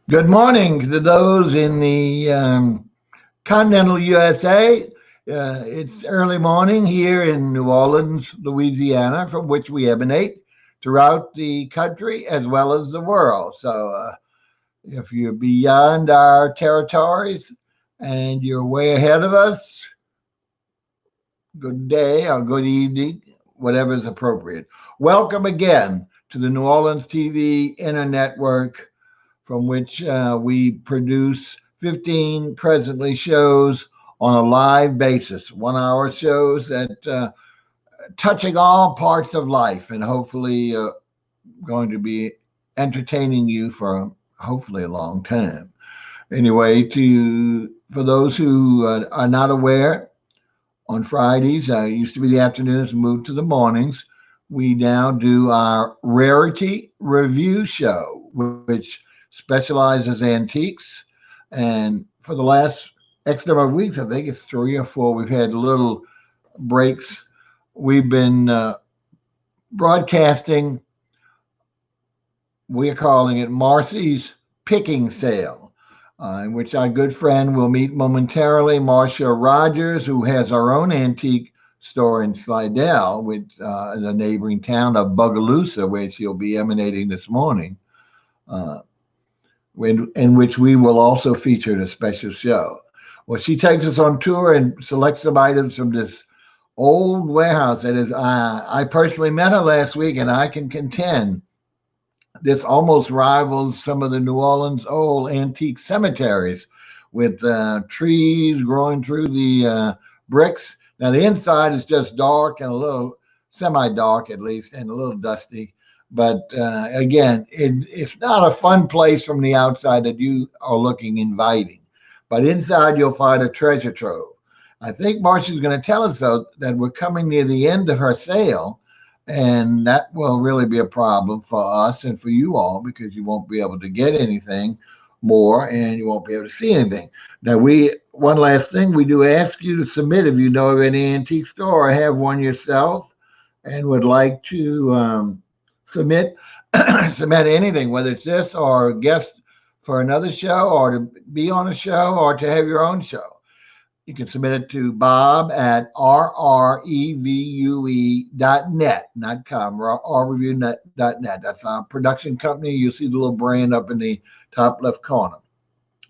Good morning to those in the continental USA. It's early morning here in New Orleans, Louisiana, from which we emanate throughout the country as well as the world. So if you're beyond our territories and you're way ahead of us, good day or good evening, whatever is appropriate. Welcome again to the New Orleans TV Internetwork, from which we produce 15 presently shows on a live basis, 1 hour shows that touching all parts of life and hopefully going to be entertaining you for hopefully a long time. Anyway, to for those who are not aware, on Fridays, used to be the afternoons, moved to the mornings. We now do our Rarity Review show, which specializes antiques. And for the last X number of weeks, I think it's 3 or 4, we've had little breaks. We've been broadcasting, we're calling it Marcies Picking Sale, in which our good friend will meet momentarily, Marcia Rogers, who has our own antique store in Slidell, which is a neighboring town of BOGALUSA, where she'll be emanating this morning, in which we will also feature in a special show. Well, she takes us on tour and selects some items from this old warehouse that is, I personally met her last week, and I can contend this almost rivals some of the New Orleans old antique cemeteries with trees growing through the bricks. Now, the inside is just dark and a little semi-dark, at least, and a little dusty. But again, it's not a fun place from the outside that you are looking inviting. But inside, you'll find a treasure trove. I think Marcia's going to tell us, though, that we're coming near the end of her sale, and that will really be a problem for us and for you all, because you won't be able to get anything more and you won't be able to see anything. Now, one last thing, we do ask you to submit if you know of any antique store or have one yourself and would like to submit anything, whether it's this or guest for another show or to be on a show or to have your own show. You can submit it to Bob at rrevue.net, not com, rrevue.net. That's our production company. You'll see the little brand up in the top left corner.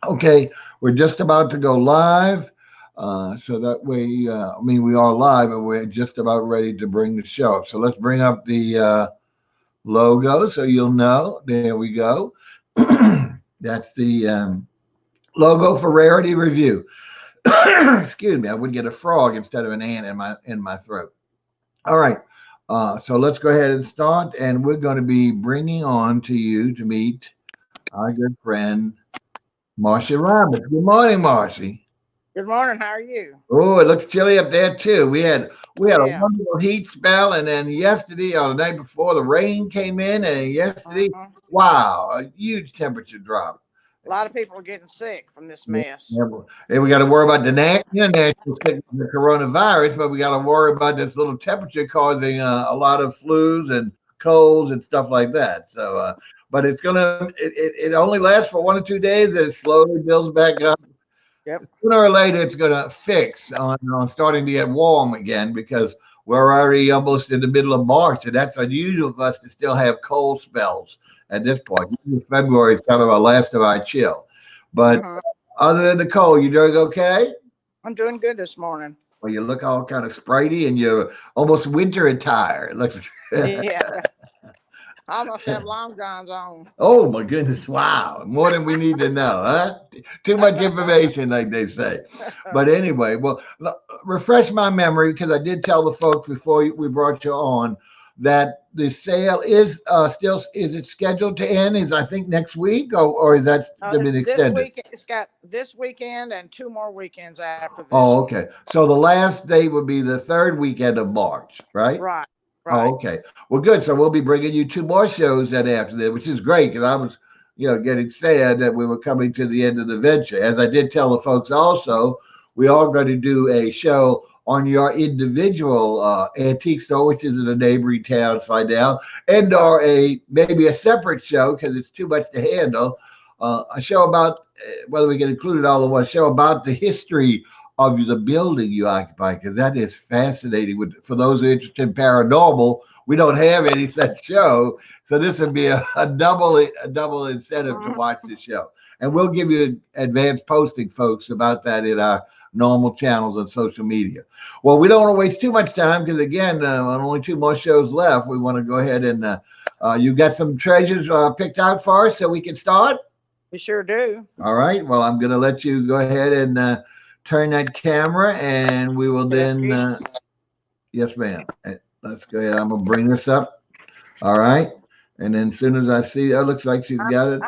Okay, we're just about to go live. So that way, we are live and we're just about ready to bring the show up. So let's bring up the logo so you'll know. There we go. That's the logo for Rarity Review. Excuse me, I would get a frog instead of an ant in my throat. All right, so let's go ahead and start, and we're going to be bringing on to you to meet our good friend Marcia Roberts. Good morning, Marcie. Good morning. How are you? Oh, it looks chilly up there too. We had a wonderful heat spell, and then yesterday or the night before, the rain came in, and yesterday, wow, a huge temperature drop. A lot of people are getting sick from this mess. And we got to worry about the national sickness, the coronavirus, but we got to worry about this little temperature causing a lot of flus and colds and stuff like that. So, but it only lasts for 1 or 2 days, and it slowly builds back up. Yep. Sooner or later, it's going to fix on starting to get warm again, because we're already almost in the middle of March, and that's unusual for us to still have cold spells at this point. February is kind of our last of our chill. But other than the cold, you doing okay? I'm doing good this morning. Well, you look all kind of spritey and you're almost winter attire. It looks yeah. I almost have long johns on. Oh my goodness. Wow. More than we need to know, huh? Too much information, like they say. But anyway, well, refresh my memory, because I did tell the folks before we brought you on that the sale is is it scheduled to end? Is I think next week, or is that been extended? It's got this weekend and 2 more weekends after this. Oh, okay. So the last day would be the 3rd weekend of March, right? Right. Oh, okay. Well, good. So we'll be bringing you 2 more shows then after that, which is great, because I was, getting sad that we were coming to the end of the venture. As I did tell the folks also, we are going to do a show on your individual antique store, which is in a neighboring town, Slidell, and or maybe a separate show, because it's too much to handle, a show about whether we can include it all in one show about the history of the building you occupy, because that is fascinating. For those who are interested in paranormal, we don't have any such show, so this would be a double incentive to watch this show. And we'll give you advanced posting, folks, about that in our normal channels on social media. Well, we don't want to waste too much time because, again, only 2 more shows left. We want to go ahead and you got some treasures picked out for us so we can start? We sure do. All right. Well, I'm going to let you go ahead and turn that camera, and we will then. Yes, ma'am. Let's go ahead. I'm going to bring this up. All right. And then as soon as I see, it looks like she's got it.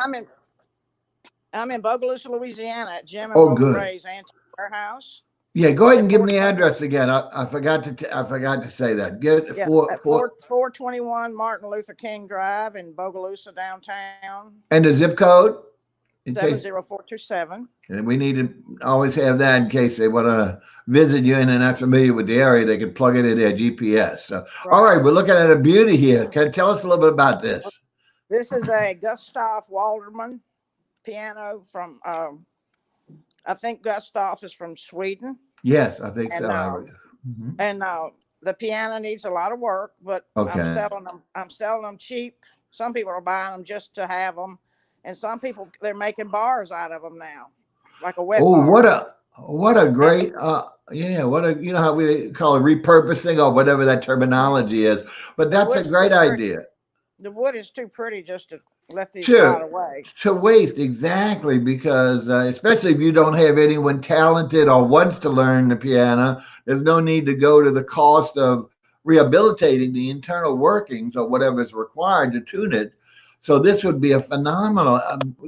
I'm in Bogalusa, Louisiana at Jim and Rhoda Ray's Antique Warehouse. Yeah, go ahead and give me the address again. I forgot to say that. Get it. 421 Martin Luther King Drive in Bogalusa downtown. And the zip code? 70427. And we need to always have that in case they want to visit you and they're not familiar with the area. They can plug it in their GPS. So, right. All right, we're looking at a beauty here. Can you tell us a little bit about this? This is a Gustav Walderman piano from, I think Gustav is from Sweden. Yes, I think so. And the piano needs a lot of work, but I'm selling them cheap. Some people are buying them just to have them. And some people, they're making bars out of them now, like a wet bar. What a great, you know how we call it repurposing or whatever that terminology is, but that's a great idea. The wood is too pretty just to let these rot away. To waste, exactly, because especially if you don't have anyone talented or wants to learn the piano, there's no need to go to the cost of rehabilitating the internal workings or whatever is required to tune it. So this would be a phenomenal,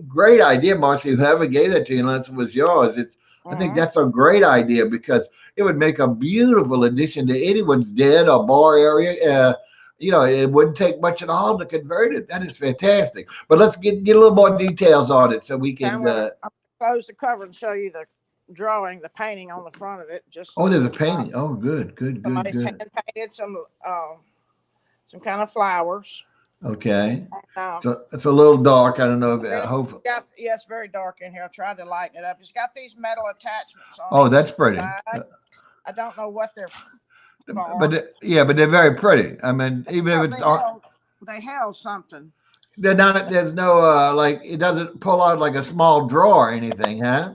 great idea, Marcy. Whoever gave it to you, unless it was yours, I think that's a great idea because it would make a beautiful addition to anyone's den or bar area. It wouldn't take much at all to convert it. That is fantastic. But let's get a little more details on it so we can. I'll close the cover and show you the drawing, the painting on the front of it. There's a painting. Oh, good. Somebody's hand painted some kind of flowers. Okay. So it's a little dark. I don't know. It's very dark in here. I tried to lighten it up. It's got these metal attachments on it. Oh, that's pretty. I don't know what they're for. But they're very pretty. I mean, even if it's they held something. They're not. There's no it doesn't pull out like a small drawer or anything, huh?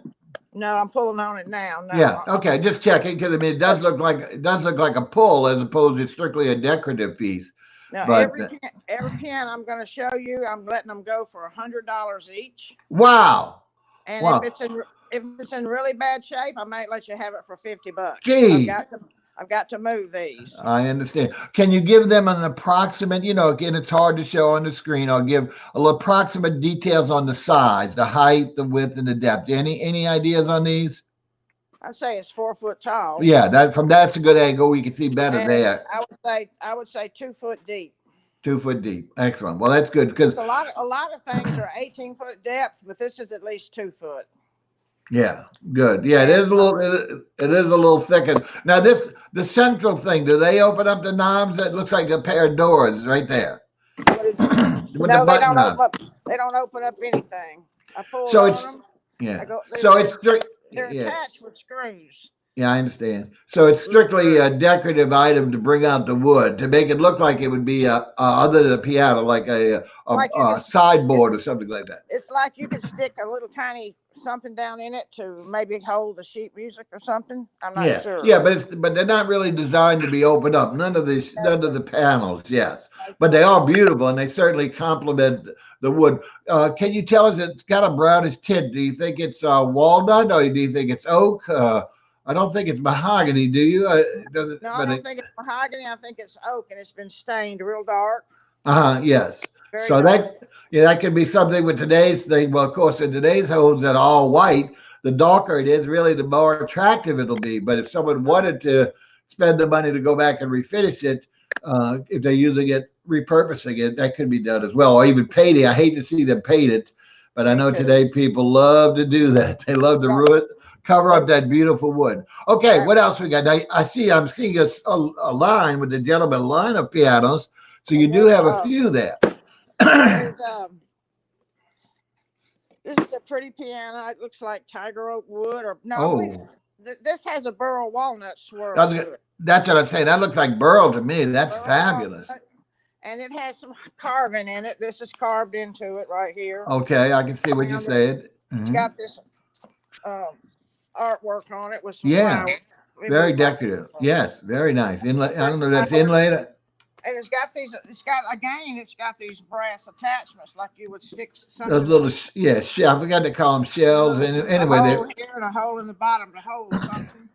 No, I'm pulling on it now. No, yeah. Okay. Just checking because it does look like a pull as opposed to strictly a decorative piece. Now, every piano I'm going to show you, I'm letting them go for $100 each. Wow! And if it's in really bad shape, I might let you have it for $50. Gee, I've got to move these. I understand. Can you give them an approximate? Again, it's hard to show on the screen. I'll give a little approximate details on the size, the height, the width, and the depth. Any ideas on these? I'd say it's 4 foot tall. Yeah, that's a good angle. We can see better there. I would say 2 foot deep. 2 foot deep. Excellent. Well, that's good because a lot of things are 18 foot depth, but this is at least 2 foot. Yeah, good. Yeah, it is a little thicker. Now the central thing, do they open up the knobs? It looks like a pair of doors right there. What is it? No, they don't open up anything. I pull on them. Yeah. They're attached with screws. Yeah, I understand. So it's strictly a decorative item to bring out the wood, to make it look like it would be other than a piano, like a sideboard or something like that. It's like you could stick a little tiny something down in it to maybe hold the sheet music or something. I'm not sure. Yeah, but they're not really designed to be opened up. None of the panels, yes. But they are beautiful and they certainly complement the wood. Can you tell us it's got a brownish tint? Do you think it's walnut or do you think it's oak? I don't think it's mahogany, do you? No, I don't think it's mahogany. I think it's oak, and it's been stained real dark. Yes. Very so dark. that could be something with today's thing. Well, of course, in today's homes that are all white, the darker it is, really, the more attractive it'll be. But if someone wanted to spend the money to go back and refinish it, if they're using it, repurposing it, that could be done as well. Or even painting. I hate to see them paint it, but I know today people love to do that. They love to cover up that beautiful wood. Okay, what else we got? I'm seeing a line with the gentleman, a line of pianos. So you do have a few there. This is a pretty piano. It looks like tiger oak wood, or no, I believe this has a burl walnut swirl to it. That's what I'm saying. That looks like burl to me. That's Burl fabulous. walnut. And it has some carving in it. This is carved into it right here. Okay, I can see what you said. It's got this artwork on it with some flowers. Very decorative. Yes, very nice. Inlay. I don't know if that's inlaid. And it's got these. It's got these brass attachments like you would stick something. Those little, I forgot to call them shells. And anyway, a hole here and a hole in the bottom to hold something.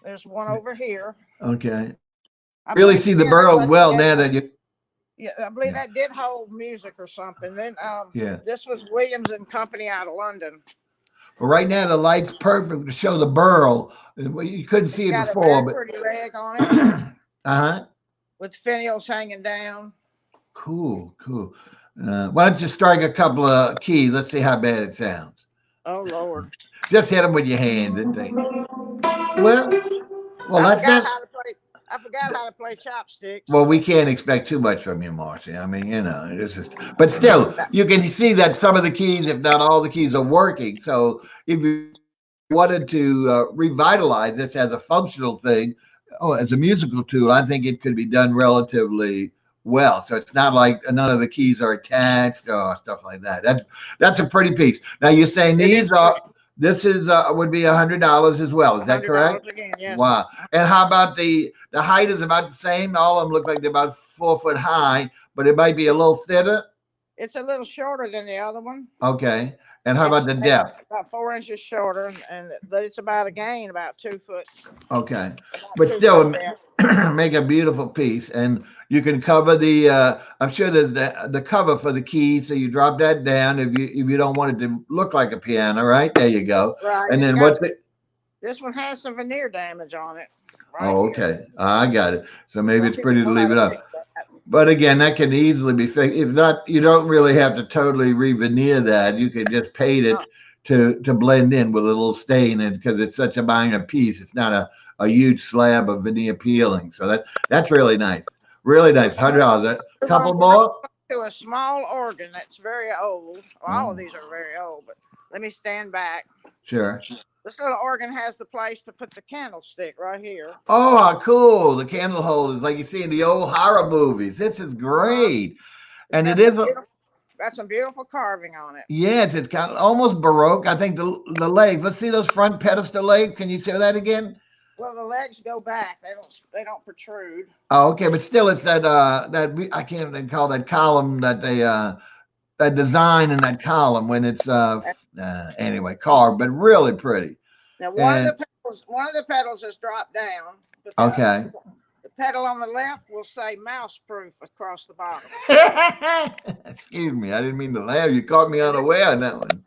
There's one over here. Okay. I really see the burl well now that you. Yeah, I believe that did hold music or something. Then, this was Williams and Company out of London. Well, right now the light's perfect to show the burl. You couldn't see it before, but pretty leg on it. With finials hanging down. Cool. Why don't you strike a couple of keys? Let's see how bad it sounds. Oh Lord! Just hit them with your hand, didn't they? Well, I forgot how to play chopsticks. Well, we can't expect too much from you, Marcy. I mean, it's just, but still, you can see that some of the keys, if not all the keys, are working. So if you wanted to revitalize this as a functional thing, as a musical tool, I think it could be done relatively well. So it's not like none of the keys are attached or stuff like that. That's a pretty piece. Now you're saying this would be $100 as well. Is that correct? Again, yes. Wow. And how about the height is about the same? All of them look like they're about 4 foot high, but it might be a little thinner. It's a little shorter than the other one. Okay. And how about the depth? About 4 inches shorter, but it's about 2 foot. Okay. But still make a beautiful piece. And you can cover the I'm sure there's the cover for the keys, so you drop that down if you don't want it to look like a piano, right? There you go. Right. And then this one has some veneer damage on it. Right okay. I got it. So maybe it's pretty to leave it up. But again, that can easily be fixed. If not, you don't really have to totally re-veneer that. You can just paint it to blend in with a little stain, and because it's such a minor piece, it's not a huge slab of veneer peeling. So that's really nice. Really nice. $100. A couple more? To a small organ that's very old. Well, all of these are very old, but let me stand back. Sure. This little organ has the place to put the candlestick right here. Oh, cool. The candle holders like you see in the old horror movies. This is great. And it is got some beautiful carving on it. Yes, it's kind of almost Baroque. I think the legs. Let's see those front pedestal legs. Can you say that again? Well, the legs go back. They don't protrude. Oh, okay, but still, it's that I can't even call that column that they that design in that column when it's anyway carved, but really pretty. Now one of the pedals has dropped down. Okay. The pedal on the left will say mouse proof across the bottom. Excuse me, I didn't mean to laugh. You caught me unaware on that one.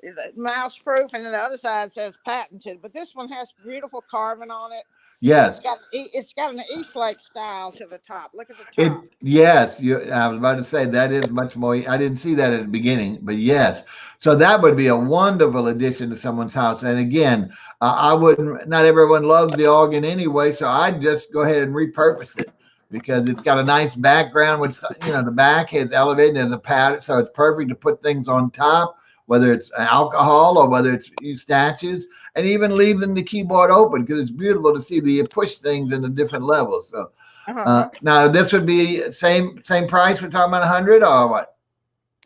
Is mouse proof, and then the other side says patented, but this one has beautiful carving on it. Yes, it's got an Eastlake style to the top. Look at the top. Yes, I was about to say that is much more. I didn't see that at the beginning, but yes. So that would be a wonderful addition to someone's house. And again, I wouldn't. Not everyone loves the organ anyway, so I'd just go ahead and repurpose it because it's got a nice background. Which the back has elevated as a pattern, so it's perfect to put things on top, whether it's alcohol or whether it's statues, and even leaving the keyboard open because it's beautiful to see the push things in the different levels. So now this would be same price. We're talking about 100 or what?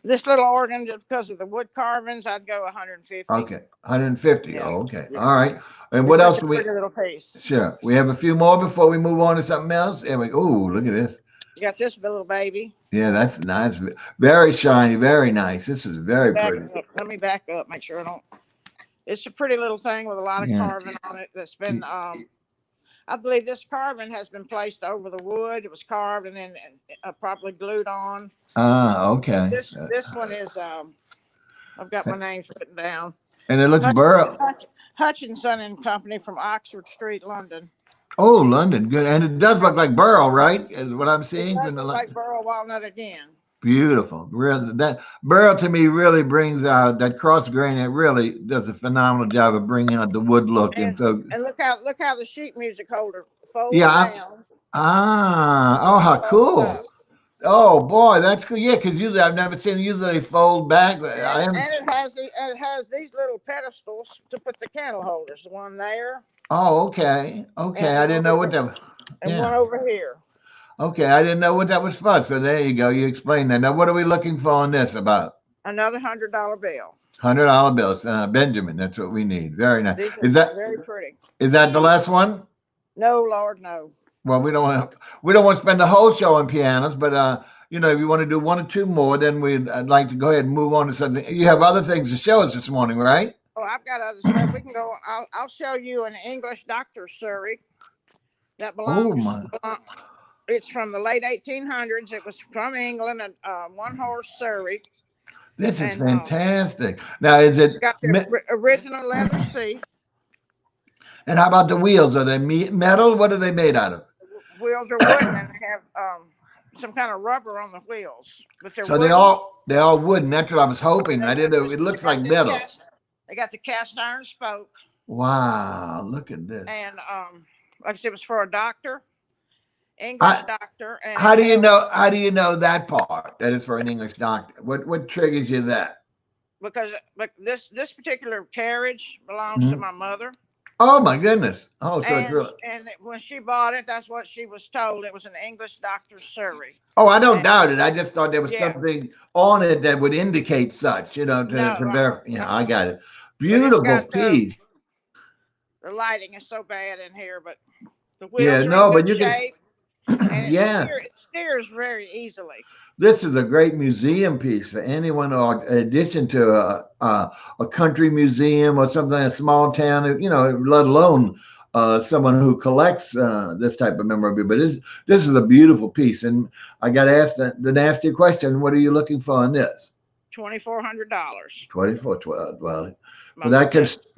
This little organ, just because of the wood carvings, I'd go 150. Okay, 150. Yeah. Oh, okay, all right. And what else do we? Little piece. Sure, we have a few more before we move on to something else. And look at this. You got this little baby. Yeah, that's nice. Very shiny, very nice. This is very pretty. Let me back up, make sure I don't. It's a pretty little thing with a lot of carving on it that's been, I believe this carving has been placed over the wood. It was carved and then properly glued on. Okay. This one is, I've got my names written down. And it looks burl. Hutchinson and Company from Oxford Street, London. Oh, London, good. And it does look like burl, right? Is what I'm seeing. It does look like burl walnut again. Beautiful. Really, that burl to me really brings out that cross grain. It really does a phenomenal job of bringing out the wood look. And look how the sheet music holder folds down. Oh, how cool. Oh boy, that's good. Yeah, because usually I've never seen it. Usually they fold back. And it has these little pedestals to put the candle holders. One there. Oh, okay. Okay. I And didn't one know what over, that was. and one Yeah. over here. Okay. I didn't know what that was for. So there you go. You explained that. Now, what are we looking for on this about? Another $100 bill. $100 bills. Benjamin, that's what we need. Very nice. These Is are that very pretty. is that the last one? No, Lord, no. Well, we don't want to spend the whole show on pianos, but if you want to do one or two more, then I'd like to go ahead and move on to something. You have other things to show us this morning, right? Oh, I've got other stuff. We can go. I'll show you an English doctor's surrey that Oh my. It's from the late 1800s. It was from England, a one-horse surrey. This is fantastic. Now, is it? It's got the original leather seat. And how about the wheels? Are they metal? What are they made out of? The wheels are wooden, and they have some kind of rubber on the wheels. But they're so wooden. they're all wooden. That's what I was hoping. I didn't know. It looks like metal. They got the cast iron spoke. Wow! Look at this. And like I said, it was for a doctor, English doctor. And how do you know? How do you know that part? That is for an English doctor. What triggers you that? Because this particular carriage belongs to my mother. Oh my goodness! Oh, so it's really. And when she bought it, that's what she was told. It was an English doctor's surrey. Oh, I don't doubt it. I just thought there was something on it that would indicate such. To yeah, I got it. Beautiful piece. The lighting is so bad in here, but the wheels are in good shape. And it steers very easily. This is a great museum piece for anyone, or in addition to a country museum or something, a small town, let alone someone who collects this type of memorabilia. But this is a beautiful piece. And I got asked the nasty question, what are you looking for on this? $2,400. $2,412. Well,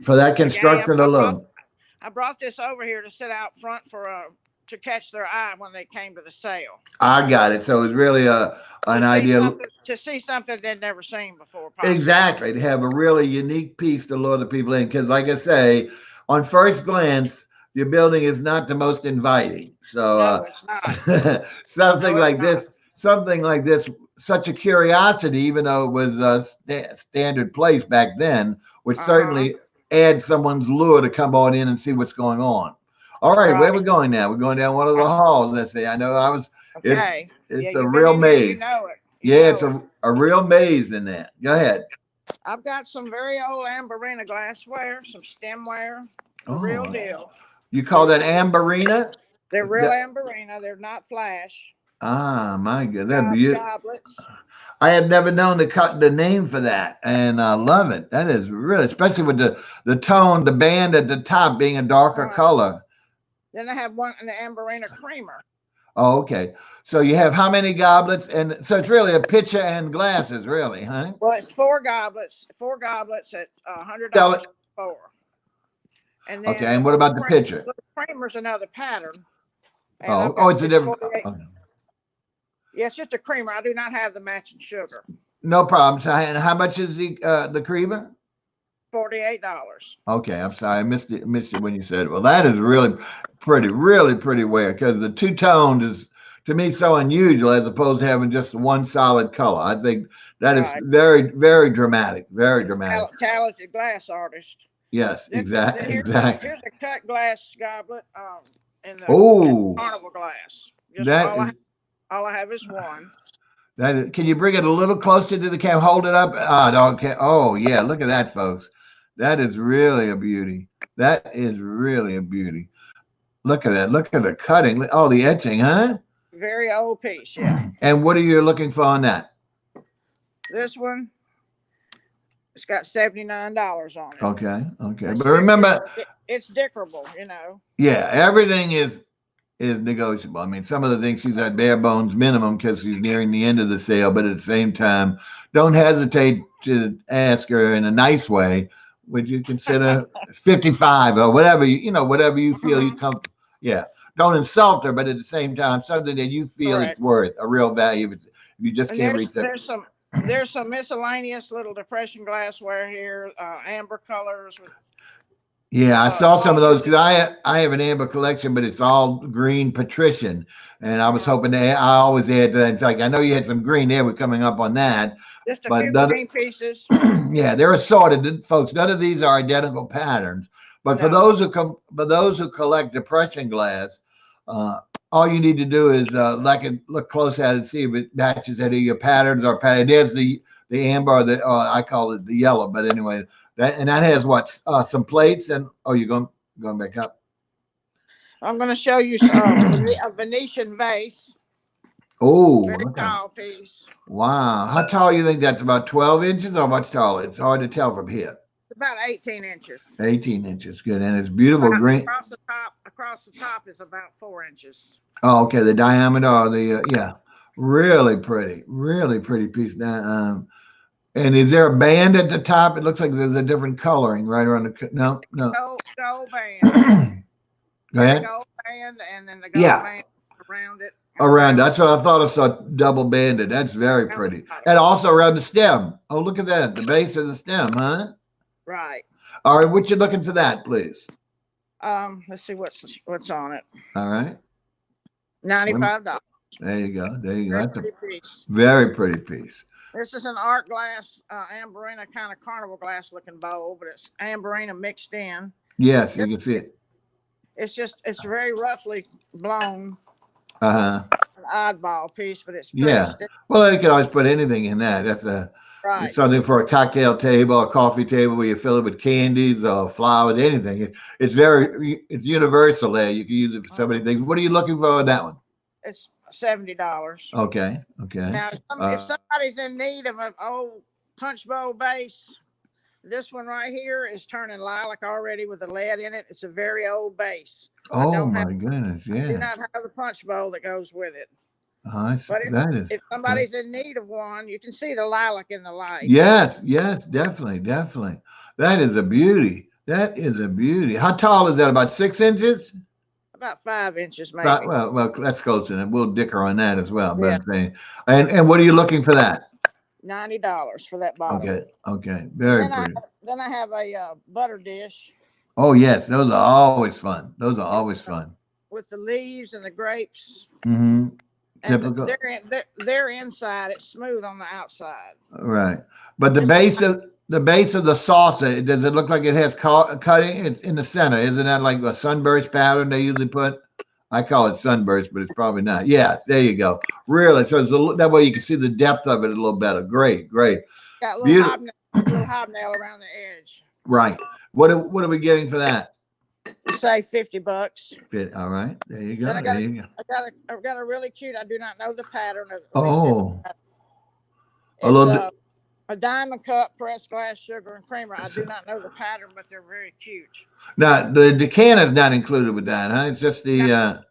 for that construction alone. I brought this over here to sit out front to catch their eye when they came to the sale. I got it. So it's really an idea to see something they'd never seen before. Possibly. Exactly. To have a really unique piece to lure the people in. Because like I say, on first glance, your building is not the most inviting. So no, it's not. something like this, such a curiosity, even though it was a standard place back then, would certainly add someone's lure to come on in and see what's going on. All right, where are we going now? We're going down one of the halls. Let's see. I know I was. Okay. It's a real maze. It's a real maze in that. Go ahead. I've got some very old Amberina glassware, some stemware, the real deal. You call that Amberina? They're real Amberina. They're not flash. Ah, my God, that's beautiful. Goblets. I have never known to cut the name for that, and I love it. That is really, especially with the tone, the band at the top being a darker color. Then I have an Amberina creamer. Oh, okay. So you have how many goblets? And so it's really a pitcher and glasses, really, huh? Well, it's 4 goblets. 4 goblets at $100 4. And then and what about the pitcher? The creamer's another pattern. It's a different. Yeah, it's just a creamer. I do not have the matching sugar. No problem. So, and how much is the creamer? $48. Okay, I'm sorry, I missed it when you said it. Well, that is really pretty weird, because the two-toned is, to me, so unusual as opposed to having just one solid color. I think that is very, very dramatic. Very dramatic. Talented glass artist. Yes, exactly. Here's a cut glass goblet in the carnival glass. All I have is one. Can you bring it a little closer to the camera? Hold it up. Oh, yeah. Look at that, folks. That is really a beauty. That is really a beauty. Look at that. Look at the cutting. Oh, the etching, huh? Very old piece, yeah. And what are you looking for on that? This one, it's got $79 on it. Okay. But remember, it's dickerable, Yeah, everything is negotiable. I mean, some of the things she's at bare bones minimum because she's nearing the end of the sale, but at the same time, don't hesitate to ask her in a nice way, would you consider 55 or whatever whatever you feel you come. Yeah, don't insult her, but at the same time, something that you feel is worth a real value. If you just can't reach that. There's some miscellaneous little depression glassware here, amber colors with Yeah, I saw some of those because I have an amber collection, but it's all green patrician, and I was hoping to I always add to that. In fact, I know you had some green there. We're coming up on that. Just a few green pieces. Yeah, they're assorted, folks. None of these are identical patterns. But for those who collect depression glass, all you need to do is look close at it and see if it matches any of your patterns or pattern. There's the amber, or I call it the yellow. But anyway, that has what some plates and you're going back up. I'm going to show you a Venetian vase. Oh, very tall piece. Wow, how tall do you think that's? About 12 inches or much taller? It's hard to tell from here. It's about 18 inches. 18 inches, good, and it's beautiful green. Across the top is about 4 inches. Oh, okay. The diameter, or the really pretty piece. Now, and is there a band at the top? It looks like there's a different coloring right around the. No. Gold band. Go ahead. Gold band, and then the gold band around it. Around, that's what I thought. I saw double banded. That's very pretty, and also around the stem. Oh, look at that, the base of the stem, huh? Right. All right, what you looking for that, please? Let's see what's on it. All right. $95. There you go. That's a piece. Very pretty piece. This is an art glass, amberina kind of carnival glass looking bowl, but it's amberina mixed in. Yes, you can see it. It's very roughly blown. An oddball piece, but it's well, you can always put anything in that. That's it's something for a cocktail table, a coffee table where you fill it with candies or flowers, anything. It's universal there. You can use it for so many things. What are you looking for with that one? It's $70. Okay. Now, if somebody's in need of an old punch bowl base, this one right here is turning lilac already with the lead in it. It's a very old base. Oh my goodness! Yeah. I do not have the punch bowl that goes with it. But if somebody's in need of one, you can see the lilac in the light. Yes, definitely. That is a beauty. How tall is that? About 6 inches? About 5 inches, maybe. Well, that's close enough. We'll dicker on that as well. But I'm saying, and what are you looking for that? $90 for that bottle. Okay, very pretty. Then I have a butter dish. Oh yes, those are always fun. With the leaves and the grapes. Mm-hmm. Typical. And they're inside. It's smooth on the outside. Right, but the base of the saucer, does it look like it has cutting? It's in the center, isn't that like a sunburst pattern they usually put? I call it sunburst, but it's probably not. Yes, there you go. Really, so that way you can see the depth of it a little better. Great. Got a little hobnail around the edge. Right. What are we getting for that? Say $50. All right. There you go. I've got a really cute. I do not know the pattern of. It's a diamond cup, pressed glass, sugar and creamer. I do not know the pattern, but they're very cute. Now the decanter is not included with that, huh? It's just the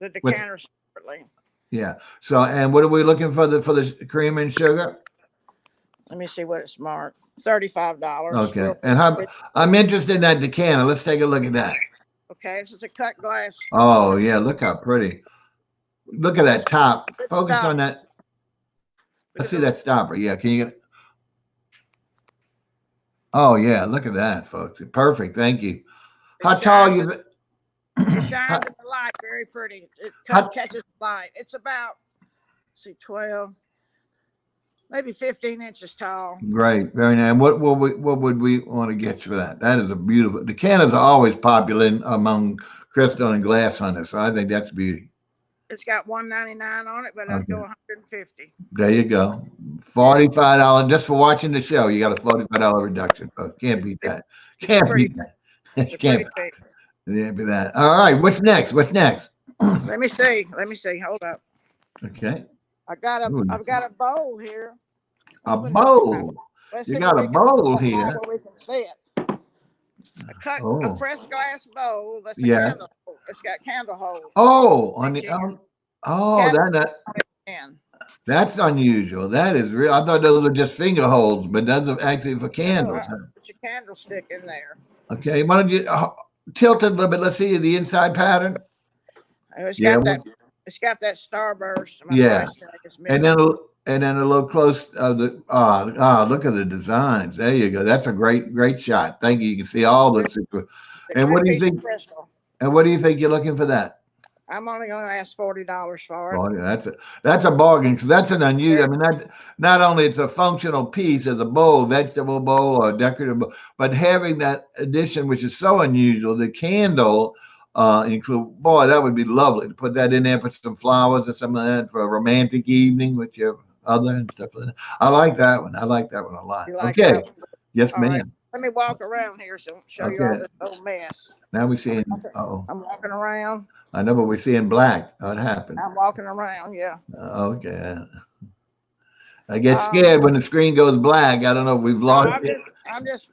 decanter separately. Yeah. So, and what are we looking for the cream and sugar? Let me see what it's marked. $35. Okay. And I'm interested in that decanter. Let's take a look at that. Okay, this is a cut glass. Oh yeah, look how pretty. Look at that top. Focus on that. Let's see that stopper. Yeah, can you get it? Oh yeah, look at that, folks. Perfect. Thank you. How tall you? It shines in the light, very pretty. It catches the light. It's about 12, maybe 15 inches tall. Great, very nice. What would we want to get you for that? That is a beautiful. Decanters are always popular among crystal and glass hunters, so I think that's beauty. It's got $199 on it, but I'd go $150. There you go. $45 just for watching the show. You got a $45 reduction. Can't beat that. Can't beat that. Can't beat that. All right. What's next? Let me see. Hold up. Okay. I've got a bowl here. A bowl. You got a bowl here. We can see it. A pressed glass bowl. That's a candle. It's got candle holes. Oh, on the that's unusual. That is real. I thought those were just finger holes, but those are actually for candles. Put your candlestick in there. Okay, why don't you tilt it a little bit? Let's see the inside pattern. It's got that starburst. Yeah, and then And then a little close of the look at the designs. There you go. That's a great shot. Thank you. You can see all this. A And good what do you piece of think? crystal. And what do you think you're looking for that? I'm only going to ask $40 for it. Oh, yeah, that's a bargain because that's an unusual. Yeah. I mean, that not only it's a functional piece as a bowl, vegetable bowl or decorative bowl, but having that addition, which is so unusual, the candle include. Boy, that would be lovely to put that in there, put some flowers or something like that for a romantic evening with your other and stuff like that. I like that one. I like that one a lot. You like Okay. that one? Yes, All ma'am. right. Let me walk around here so show you all Okay. this old mess. Now we're seeing. Oh, I'm walking around. I know, but we're seeing black. What happened? I'm walking around. Yeah. Okay. I get scared when the screen goes black. I don't know if we've lost it. I'm just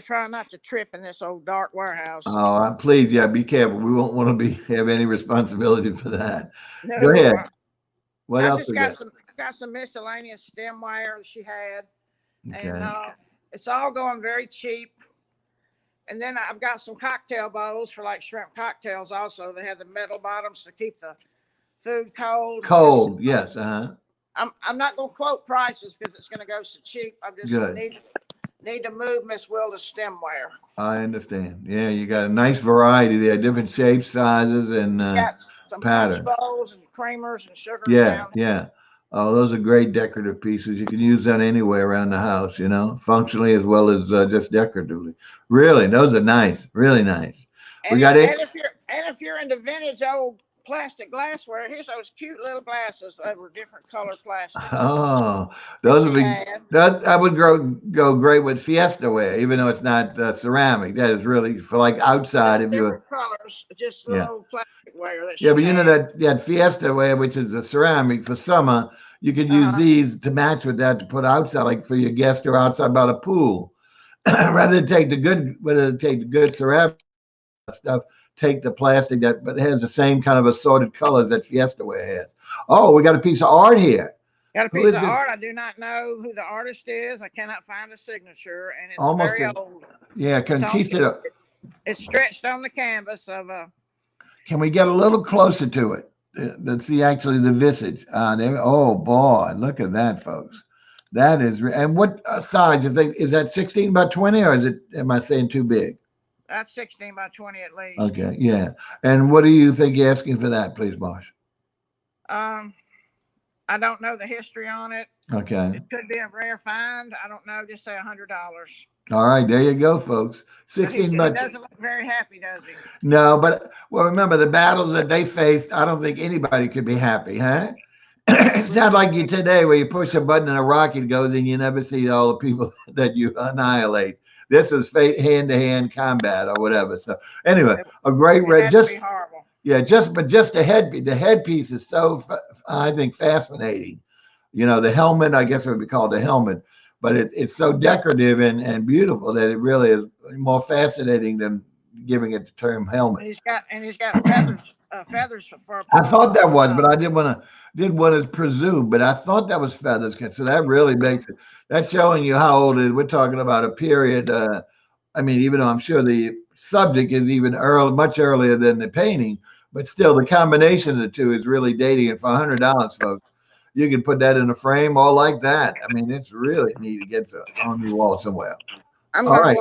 trying not to trip in this old dark warehouse. Oh, please, yeah, be careful. We won't want to have any responsibility for that. No, Go ahead. What I else just we got some miscellaneous stem wire she had, Okay. and it's all going very cheap. And then I've got some cocktail bowls for like shrimp cocktails. Also, they have the metal bottoms to keep the food cold. Cold, yes. I'm not going to quote prices because it's going to go so cheap. I just need to move Miss Wilda's stemware. I understand. Yeah, you got a nice variety there, different shapes, sizes, and got some punch patterns. bowls and creamers and sugars. Yeah. Oh, those are great decorative pieces. You can use that anywhere around the house, functionally as well as just decoratively. Really, those are nice. Really nice. And if you're into vintage old plastic glassware, here's those cute little glasses that were different color plastics. Oh, those would be that would go great with Fiesta ware, even though it's not ceramic. That is really for like outside if you're colors, just little plastic ware. But you know that Fiesta ware, which is a ceramic for summer, you can use these to match with that to put outside, like for your guest or outside by the pool. Rather than take the good ceramic stuff, take the plastic but has the same kind of assorted colors that Fiesta ware has. Oh, we got a piece of art here. Got a piece of art. I do not know who the artist is. I cannot find a signature, and it's very old. Yeah, Conquistador. It's stretched on the canvas of a. Can we get a little closer to it? Let's see actually the visage. Oh boy, look at that, folks. That is, and what size is that 16 by 20 or am I saying too big? That's 16 by 20 at least. Okay, yeah. And what do you think you're asking for that, please, Marsh? I don't know the history on it. Okay. It could be a rare find. I don't know. Just say $100. All right, there you go, folks. 16 by. He doesn't look very happy, does he? No, but remember the battles that they faced. I don't think anybody could be happy, huh? It's not like you today where you push a button and a rocket goes and you never see all the people that you annihilate. This is hand-to-hand combat or whatever. So anyway, a great red. Just the headpiece is so I think fascinating. The helmet, I guess it would be called a helmet, but it's so decorative and beautiful that it really is more fascinating than giving it the term helmet. And he's got feathers for. I thought that was, but I didn't want to presume, but I thought that was feathers. So that really makes it. That's showing you how old it is. We're talking about a period. I mean, even though I'm sure the subject is even much earlier than the painting, but still the combination of the two is really dating it for $100, folks. You can put that in a frame all like that. I mean, it's really neat to get on the wall somewhere. I'm gonna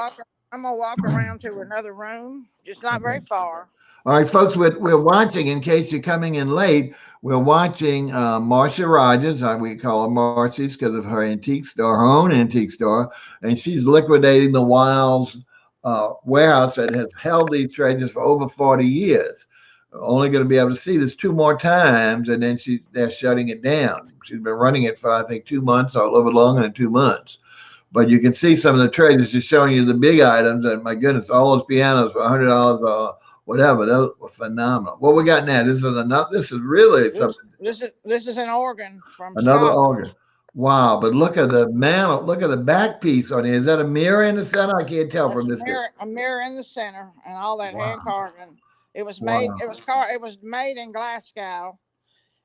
walk around to another room, just not very far. All right, folks, we're watching, in case you're coming in late, we're watching Marcia Rogers. We call her Marcies because of her antique store, her own antique store, and she's liquidating the Wiles warehouse that has held these treasures for over 40 years. Only going to be able to see this 2 more times, and then they're shutting it down. She's been running it for, I think, 2 months or a little bit longer than 2 months. But you can see some of the treasures, just showing you the big items, and my goodness, all those pianos for $100 or whatever. Those were phenomenal. What we got now? This is really something. This is an organ from another Scotland. organ. Wow! But look at the mantle. Look at the back piece on here. Is that a mirror in the center? I can't tell from this. A mirror in the center, and all that hand carving. It was made. It was made in Glasgow,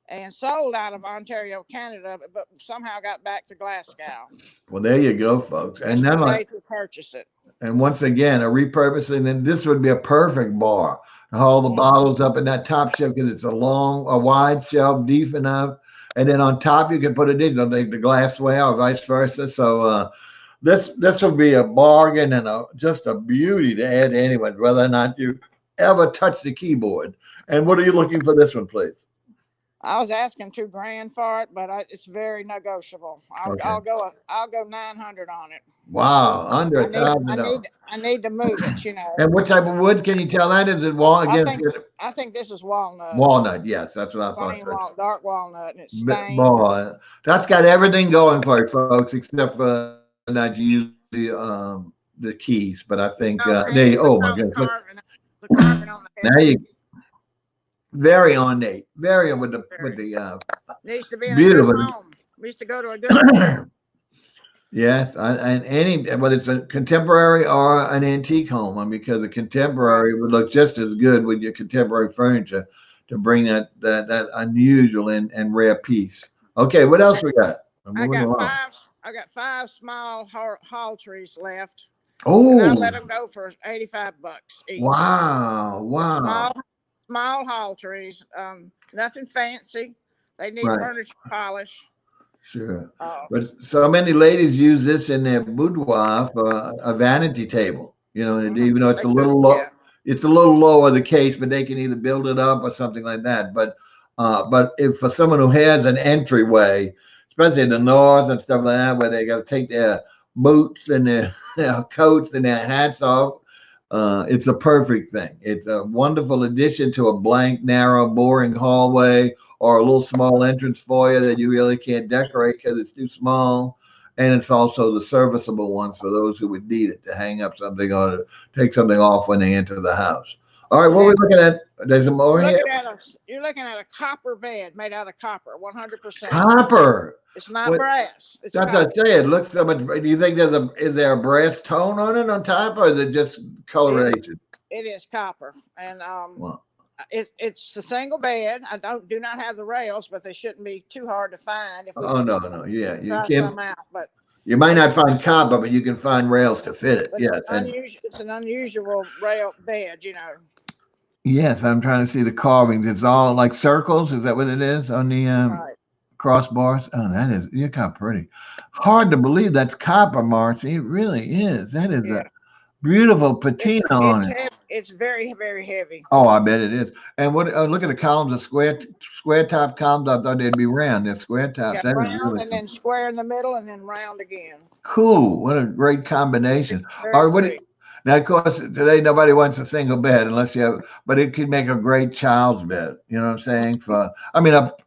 and sold out of Ontario, Canada, but somehow got back to Glasgow. Well, there you go, folks. And then to purchase it. And once again, a repurposing. And this would be a perfect bar to haul the bottles up in that top shelf because it's a wide shelf, deep enough. And then on top, you can put it in the glassware or vice versa. So this will be a bargain and just a beauty to add to anyone, whether or not you ever touch the keyboard. And what are you looking for this one, please? I was asking $2,000 for it, but it's very negotiable. I'll go 900 on it. Wow, under $1,000. I need to move it, you know. And what type of wood can you tell that? Is it walnut? I think this is walnut. Walnut, yes, that's what I thought. Plain dark walnut, and it's stained. Boy, that's got everything going for it, folks, except for not use the keys. But I think they. Oh my goodness! The carving on the head. There you. Very ornate, very with the needs to be in beautiful. A good home. Needs to go to a good home. Yes, and whether it's a contemporary or an antique home, because a contemporary would look just as good with your contemporary furniture to bring that unusual and rare piece. Okay, what else we got? I got five small hall trees left. Oh, I'll let them go for $85 each. Wow. Small hall trees, nothing fancy. They need furniture polish. Sure. But so many ladies use this in their boudoir for a vanity table, and even though it's a little low, it's a little lower the case, but they can either build it up or something like that. But if for someone who has an entryway, especially in the north and stuff like that, where they got to take their boots and their coats and their hats off, it's a perfect thing. It's a wonderful addition to a blank, narrow, boring hallway or a little small entrance foyer that you really can't decorate because it's too small. And it's also the serviceable ones for those who would need it to hang up something or to take something off when they enter the house. All right, what are we looking at? There's some more here. You're looking at a copper bed made out of copper, 100%. Copper. It's not brass. It's that's what I say. It looks so much. Do you think is there a brass tone on it on top, or is it just coloration? It is copper, and it's a single bed. I do not have the rails, but they shouldn't be too hard to find. No, yeah, you can. Some out, but you might not find copper, but you can find rails to fit it. Yes, it's an unusual rail bed, Yes, I'm trying to see the carvings. It's all like circles. Is that what it is on the crossbars? Oh, you're kind of pretty. Hard to believe that's copper, Marcy. It really is. That is a beautiful patina on it. It's very, very heavy. Oh, I bet it is. And what? Look at the columns, the square top columns. I thought they'd be round. They're square tops. Yeah, round and then square in the middle and then round again. Cool. What a great combination. All right, now, of course, today nobody wants a single bed unless you have, but it could make a great child's bed. You know what I'm saying?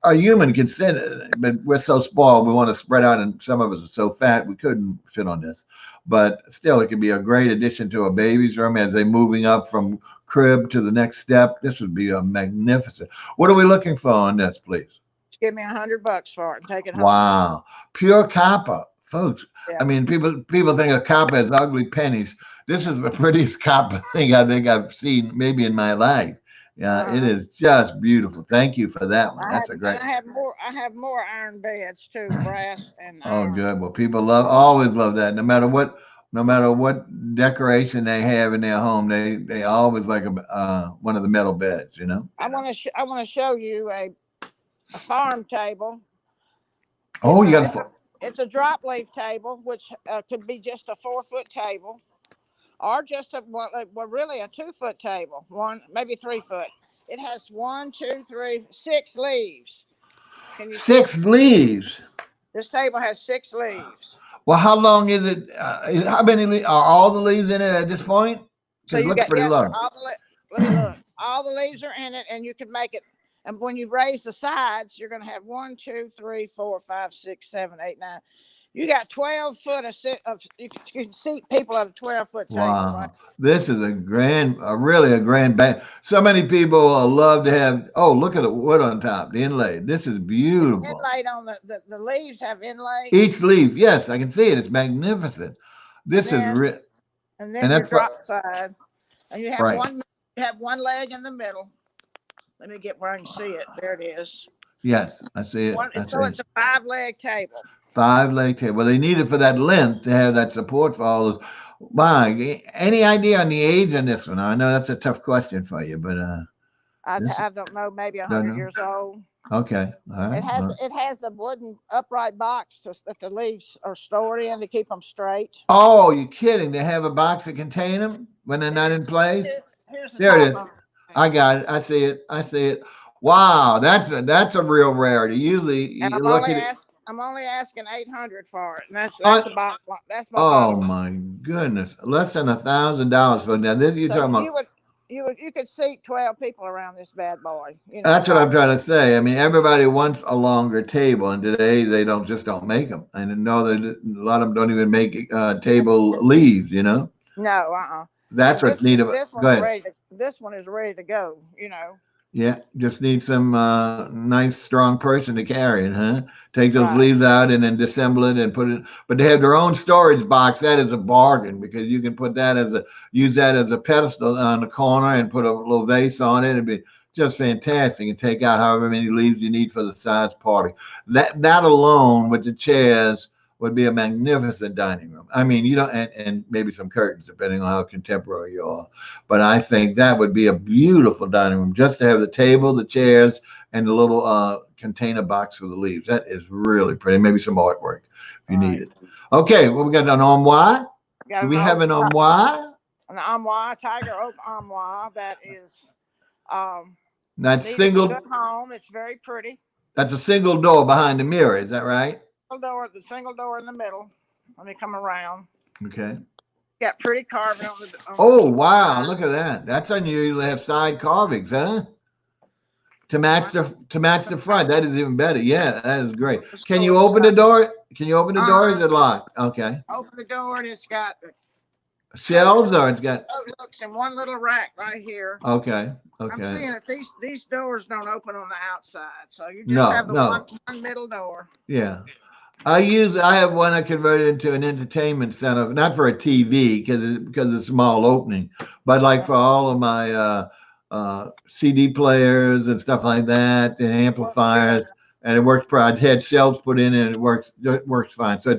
A human can sit, but we're so spoiled. We want to spread out, and some of us are so fat we couldn't fit on this. But still, it could be a great addition to a baby's room as they're moving up from crib to the next step. This would be a magnificent. What are we looking for on this, please? Just give me $100 for it and take it home. Wow, pure copper, folks. Yeah. I mean, people think of copper as ugly pennies. This is the prettiest copper thing I think I've seen maybe in my life. Yeah, it is just beautiful. Thank you for that one. That's a great. I have more iron beds too, brass and iron. Oh, good. Well, people always love that. No matter what decoration they have in their home, they always like one of the metal beds. I want to show you a farm table. Oh, you got. It's a drop leaf table, which could be just a 4-foot table. Or just really a 2-foot table, maybe 3 foot. It has 6 leaves. Can you 6 leaves? This table has 6 leaves. Well, how long is it? How many are all the leaves in it at this point? So you got pretty long. All the leaves are in it, and you can make it. And when you raise the sides, you're going to have 1, 2, 3, 4, 5, 6, 7, 8, 9. You got 12 foot of you can seat people at a 12-foot table. Wow. Right? This is really a grand band. So many people love to have, look at the wood on top, the inlay. This is beautiful. It's inlaid on the leaves have inlay. Each leaf, yes, I can see it. It's magnificent. This is rich. And then your drop side. And you have one leg in the middle. Let me get where I can see it. There it is. Yes, I see it. It's a 5-leg table. 5-leg table. Well, they need it for that length to have that support for all those. Wow. Any idea on the age on this one? I know that's a tough question for you, but I don't know. Maybe 100 years old. Okay. All right. It has the wooden upright box that the leaves are stored in to keep them straight. Oh, you're kidding. They have a box that contain them when they're not in place? Here's the There top it is. of it. I got it. I see it. I see it. Wow, that's a real rarity. Usually And you look at it. I'm only asking 800 for it, and that's Uh, the bottom. That's my oh bottom. my goodness, less than $1,000 for now. This you're So talking about. you could seat 12 people around this bad boy. That's what I'm trying to say. I mean, everybody wants a longer table, and today they don't make them. And no, a lot of them don't even make table leaves. No, That's what's neat about. Go ahead. This one is ready to go. Yeah, just need some nice, strong person to carry it, huh? Take those Right. leaves out and then disassemble it and put it. But they have their own storage box. That is a bargain because you can use that as a pedestal on the corner and put a little vase on it. It'd be just fantastic. And take out however many leaves you need for the size party. That alone with the chairs would be a magnificent dining room. I mean, and maybe some curtains, depending on how contemporary you are. But I think that would be a beautiful dining room just to have the table, the chairs, and the little container box for the leaves. That is really pretty. Maybe some artwork if you need it. Okay, well, we got an armoire. Do we have an armoire? An armoire, tiger oak armoire. That is. That's single. Good home. It's very pretty. That's a single door behind the mirror. Is that right? The single door in the middle. Let me come around. Okay. Got pretty carving on the. Oh wow! Look at that. That's unusual to have side carvings, huh? To match the front. That is even better. Yeah, that is great. Can you open the door? Can you open the door? Is it locked? Okay. Open the door and it's got shelves, or it's got. Looks in one little rack right here. Okay. I'm seeing that these doors don't open on the outside, so you just have the one middle door. Yeah. I have one I converted into an entertainment center, not for a TV because it's a small opening, but like for all of my CD players and stuff like that, and amplifiers, and it works. I had shelves put in, and it works fine. So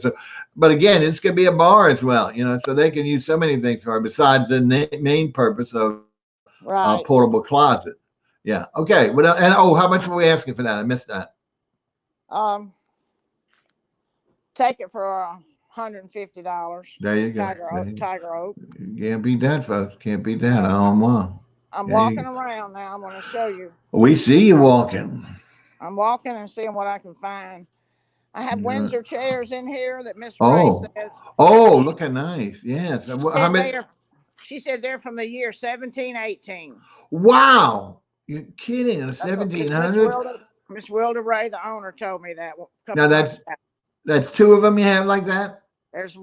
but again, it's gonna be a bar as well, so they can use so many things for it besides the main purpose of portable closet. Yeah. Okay. Well, and how much were we asking for that? I missed that. Take it for $150. There you go. Tiger oak. Can't beat that, folks. Can't beat that. I'm walking around now. I'm going to show you. We see you walking. I'm walking and seeing what I can find. I have Windsor chairs in here that Miss Ray says. Oh, looking nice. Yes. She said they're from the year 1718. Wow. You're kidding. In the 1700s? Miss Wilda Ray, the owner, told me that. Now that's two of them you have like that? There's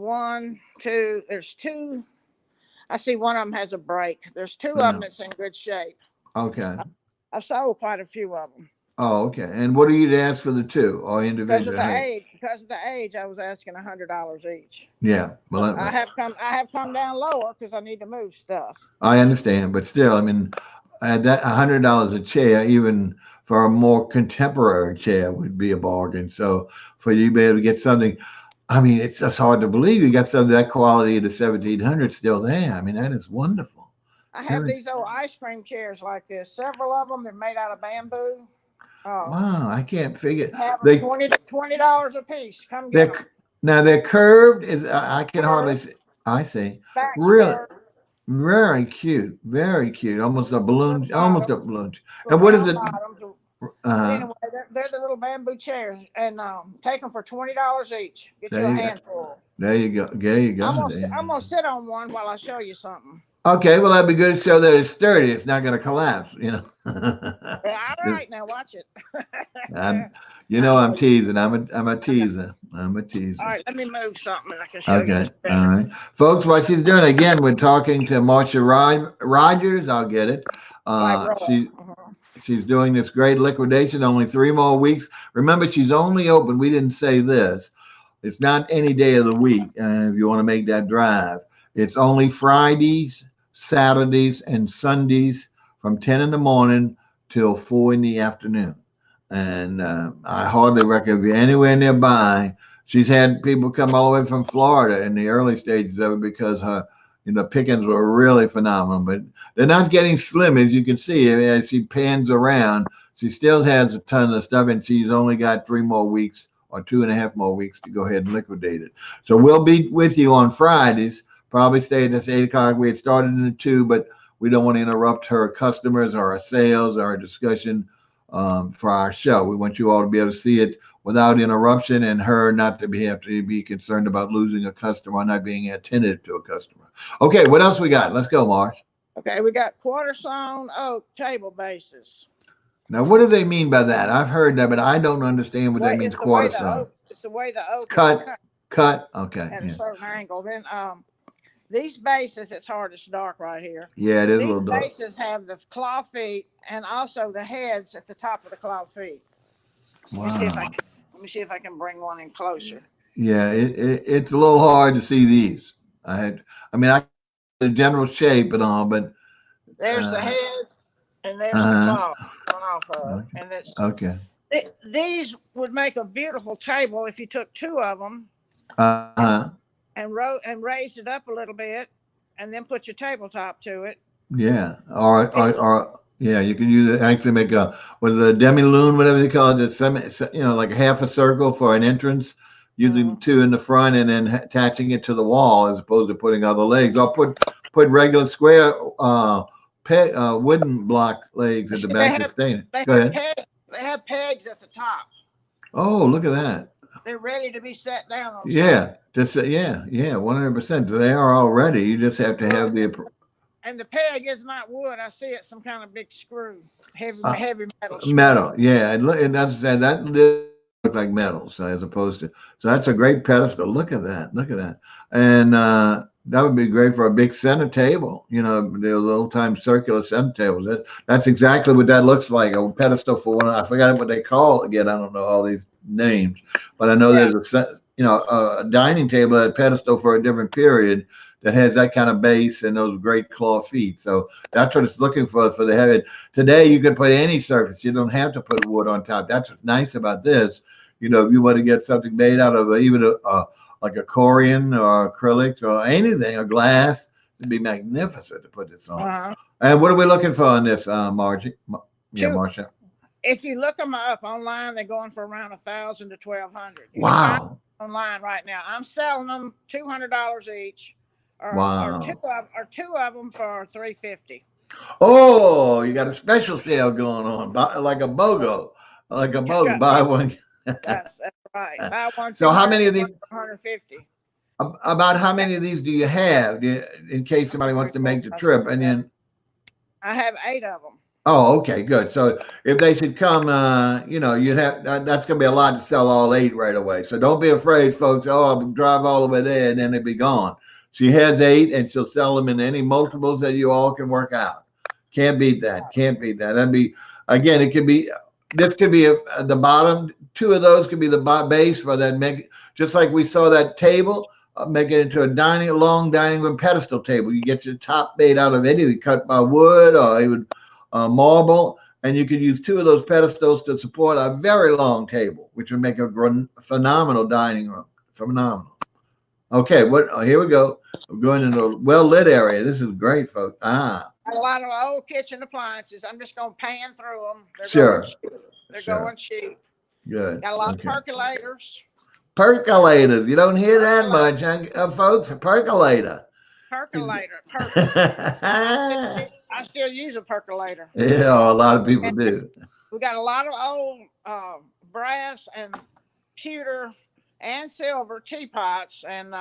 there's two. I see one of them has a break. There's two of them that's in good shape. Okay. I've sold quite a few of them. Oh, okay. And what are you to ask for the two or individual? Because of the age, I was asking $100 each. Yeah. Well, I have come down lower because I need to move stuff. I understand, but still, I mean, that $100 a chair, even for a more contemporary chair, would be a bargain. So for you to be able to get something, I mean, it's just hard to believe you got some of that quality of the 1700s still there. I mean, that is wonderful. I have these old ice cream chairs like this. Several of them are made out of bamboo. Oh. Wow, I can't figure. They $20 a piece. Come get them. Now they're curved. I can hardly see. I see. Really, very cute. Very cute. Almost a balloon. Almost a balloon. And what is it? Anyway, they're the little bamboo chairs, and take them for $20 each. Get you a handful. There you go. There you go. I'm gonna sit on one while I show you something. Okay, well that'd be good to show that it's sturdy. It's not going to collapse, All right, now watch it. I'm teasing. I'm a teaser. I'm a teaser. All right, let me move something and I can show you. Okay, all right, folks. What she's doing again? We're talking to Marcia Rogers. I'll get it. She's doing this great liquidation. Only 3 more weeks. Remember, she's only open. We didn't say this. It's not any day of the week. If you want to make that drive, it's only Fridays, Saturdays, and Sundays from 10 in the morning till 4 in the afternoon. And I hardly recommend if you're anywhere nearby. She's had people come all the way from Florida in the early stages of it because her, pickings were really phenomenal. But they're not getting slim, as you can see as she pans around. She still has a ton of stuff, and she's only got 3 more weeks or 2.5 more weeks to go ahead and liquidate it. So we'll be with you on Fridays. Probably stay at this 8 o'clock. We had started in the 2, but we don't want to interrupt her customers or our sales or our discussion for our show. We want you all to be able to see it without interruption, and her not to have to be concerned about losing a customer or not being attentive to a customer. Okay, what else we got? Let's go, Marsh. Okay, we got quarter sawn oak table bases. Now, what do they mean by that? I've heard that, but I don't understand what that means. Quarter sawn. It's the way the oak cut. Okay. At a certain angle. Then these bases, it's hard. It's dark right here. Yeah, it is a little dark. These bases have the claw feet and also the heads at the top of the claw feet. Wow. Let me see if I can bring one in closer. Yeah, it's a little hard to see these. I the general shape and all, but there's the head and there's the claw on off of it. And it's okay. These would make a beautiful table if you took 2 of them and raised it up a little bit, and then put your tabletop to it. Yeah, or yeah, you can use it. Actually, make a demi-lune, whatever they call it, like half a circle for an entrance, using 2 in the front and then attaching it to the wall as opposed to putting other legs. I'll put regular square wooden block legs at the back to stay. Go ahead. They have pegs at the top. Oh, look at that. They're ready to be set down on. Yeah, 100%. They are all ready. You just have to have the. And the peg is not wood. I see it's some kind of big screw, heavy metal. Screw. Metal, yeah. And that look like metal, so as opposed to. So that's a great pedestal. Look at that. And that would be great for a big center table. The old time circular center tables. That's exactly what that looks like. A pedestal for one. I forgot what they call it again. I don't know all these names, but I know there's a dining table, a pedestal for a different period that has that kind of base and those great claw feet. So that's what it's looking for the head. Today you can put any surface. You don't have to put wood on top. That's what's nice about this. If you want to get something made out of even like a corian or acrylics or anything, or glass, it'd be magnificent to put this on. And what are we looking for on this, Margie? Yeah, Marsha. If you look them up online, they're going for around $1,000 to $1,200. Wow. Online right now, I'm selling them $200 each. Wow. Or two of them for $350. Oh, you got a special sale going on, like a BOGO, buy one. That's right. Buy one. So how many of these? $150. About how many of these do you have, in case somebody wants to make the trip? And then I have 8 of them. Oh, okay, good. So if they should come, you'd have that's going to be a lot to sell all 8 right away. So don't be afraid, folks. Oh, I'll drive all the way there and then they'll be gone. She has 8, and she'll sell them in any multiples that you all can work out. Can't beat that. That'd be, again, it could be, this could be the bottom. 2 of those could be the base for that. Just like we saw that table, make it into a long dining room pedestal table. You get your top made out of anything cut by wood or even marble, and you could use 2 of those pedestals to support a very long table, which would make a phenomenal dining room. Phenomenal. Okay, here we go. We're going into a well-lit area. This is great, folks. A lot of old kitchen appliances. I'm just going to pan through them. They're going cheap. Good. Got a lot of percolators. Percolators. You don't hear that much, folks. A percolator. Percolator. I still use a percolator. Yeah, a lot of people do. We got a lot of old brass and pewter and silver teapots, and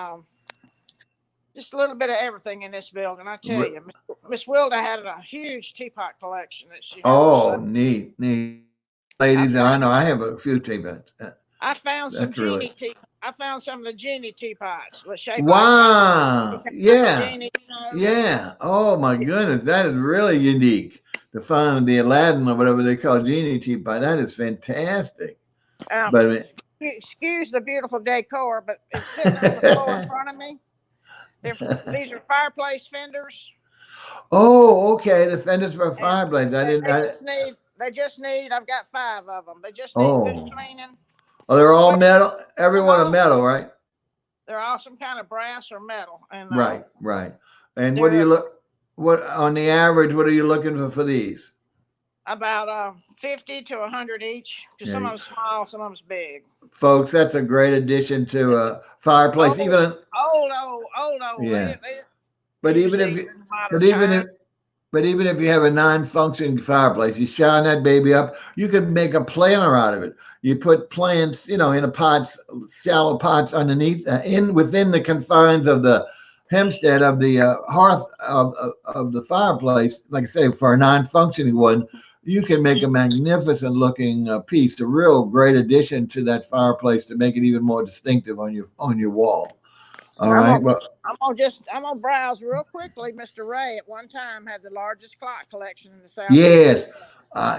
just a little bit of everything in this building. I tell you, Miss Wilda had a huge teapot collection that she had. Oh, neat. Ladies, and I know I have a few teapots. I found some I found some of the genie teapots. Wow. Yeah. Oh my goodness, that is really unique to find the Aladdin or whatever they call genie teapot. That is fantastic. But excuse the beautiful decor, but it sits on the floor in front of me. These are fireplace fenders. Oh, okay. The fenders for a fireplace. They just need. I've got 5 of them. They just need good cleaning. Oh, they're all metal. Every one of metal, right? They're all some kind of brass or metal. And right. And what do you look? What on the average? What are you looking for these? About 50 to 100 each. Because some of them small, some of them's big. Folks, that's a great addition to a fireplace. Old. Yeah. But even if you have a non-functioning fireplace, you shine that baby up. You can make a planter out of it. You put plants, in a pots, shallow pots underneath, within the confines of the hemstead of the hearth of the fireplace. Like I say, for a non-functioning one, you can make a magnificent looking piece, a real great addition to that fireplace to make it even more distinctive on your wall. All right. I'm gonna browse real quickly. Mr. Ray at one time had the largest clock collection in the South. Yes. A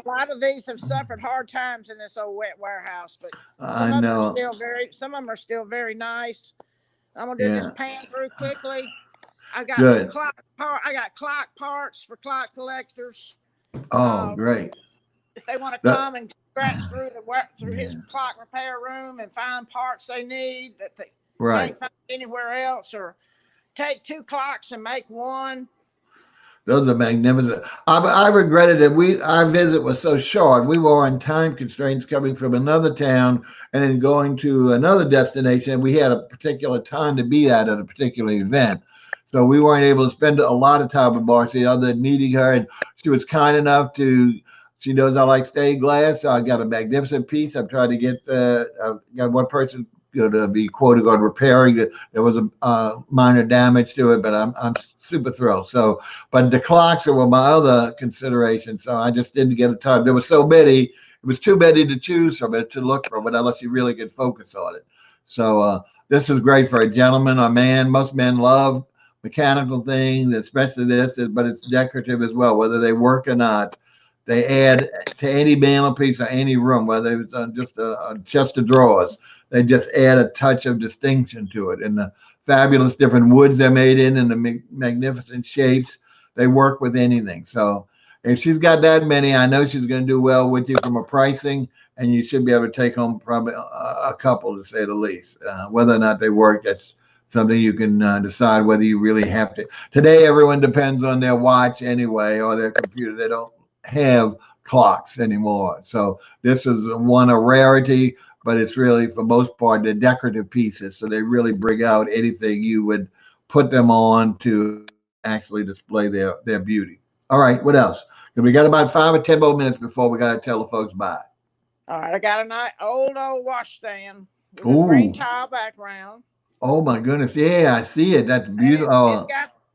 lot of these have suffered hard times in this old wet warehouse, but some of them are still very nice. I'm gonna do this pan through quickly. I got clock parts for clock collectors. Oh, great! If they want to come and scratch through his clock repair room and find parts they need that they can't find anywhere else, or take two clocks and make one. Those are magnificent. I regretted that our visit was so short. We were on time constraints coming from another town and then going to another destination. We had a particular time to be at a particular event. So we weren't able to spend a lot of time with Marcy other than meeting her. And she was kind enough she knows I like stained glass. So I got a magnificent piece. I'm trying to get, I got one person going to be quoted on repairing it. There was a minor damage to it, but I'm super thrilled. So, but the clocks were my other consideration. So I just didn't get a time. There were so many. It was too many to choose from it, to look from it, unless you really could focus on it. So this is great for a gentleman or man. Most men love mechanical things, especially this, but it's decorative as well, whether they work or not. They add to any mantelpiece or any room, whether it's just a chest of drawers. They just add a touch of distinction to it. And the fabulous different woods they're made in and the magnificent shapes, they work with anything. So if she's got that many, I know she's going to do well with you from a pricing, and you should be able to take home probably a couple, to say the least. Whether or not they work, that's something you can decide whether you really have to. Today, everyone depends on their watch anyway, or their computer. They don't have clocks anymore. So this is a rarity, but it's really, for most part, they're decorative pieces. So they really bring out anything you would put them on to actually display their beauty. All right, what else? We got about 5 or 10 more minutes before we got to tell the folks bye. All right, I got a nice old washstand with a green tile background. Oh my goodness! Yeah, I see it. That's beautiful.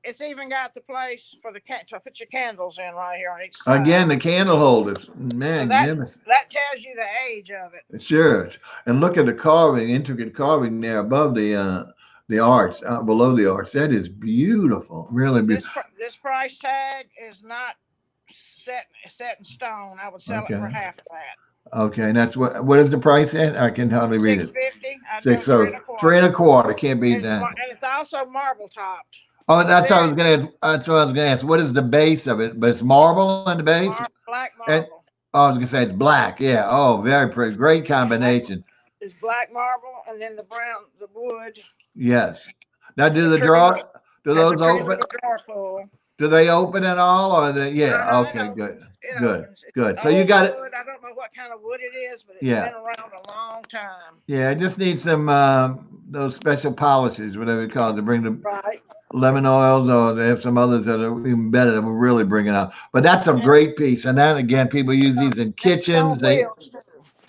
It's even got the place for to put your candles in right here on each side. Again, the candle holders. Man, so that tells you the age of it. Sure. And look at the carving, intricate carving there above the arch, below the arch. That is beautiful. Really beautiful. This price tag is not set in stone. I would sell it for half of that. Okay, and that's what is the price at? I can hardly read it. $650. So $3.25. Can't beat that. And it's also marble topped. Oh, that's what I was gonna ask. What is the base of it? But it's marble on the base. Black marble. I was gonna say it's black. Yeah. Oh, very pretty. Great combination. It's black marble and then the wood. Yes. Now, do those open? Do they open at all, or okay, good. So you got it. I don't know what kind of wood it is, but it's been around a long time. Yeah, I just need some those special polishes, whatever you call it, to bring the lemon oils, or they have some others that are even better that will really bring it out. But that's a great piece, and that again, people use these in kitchens.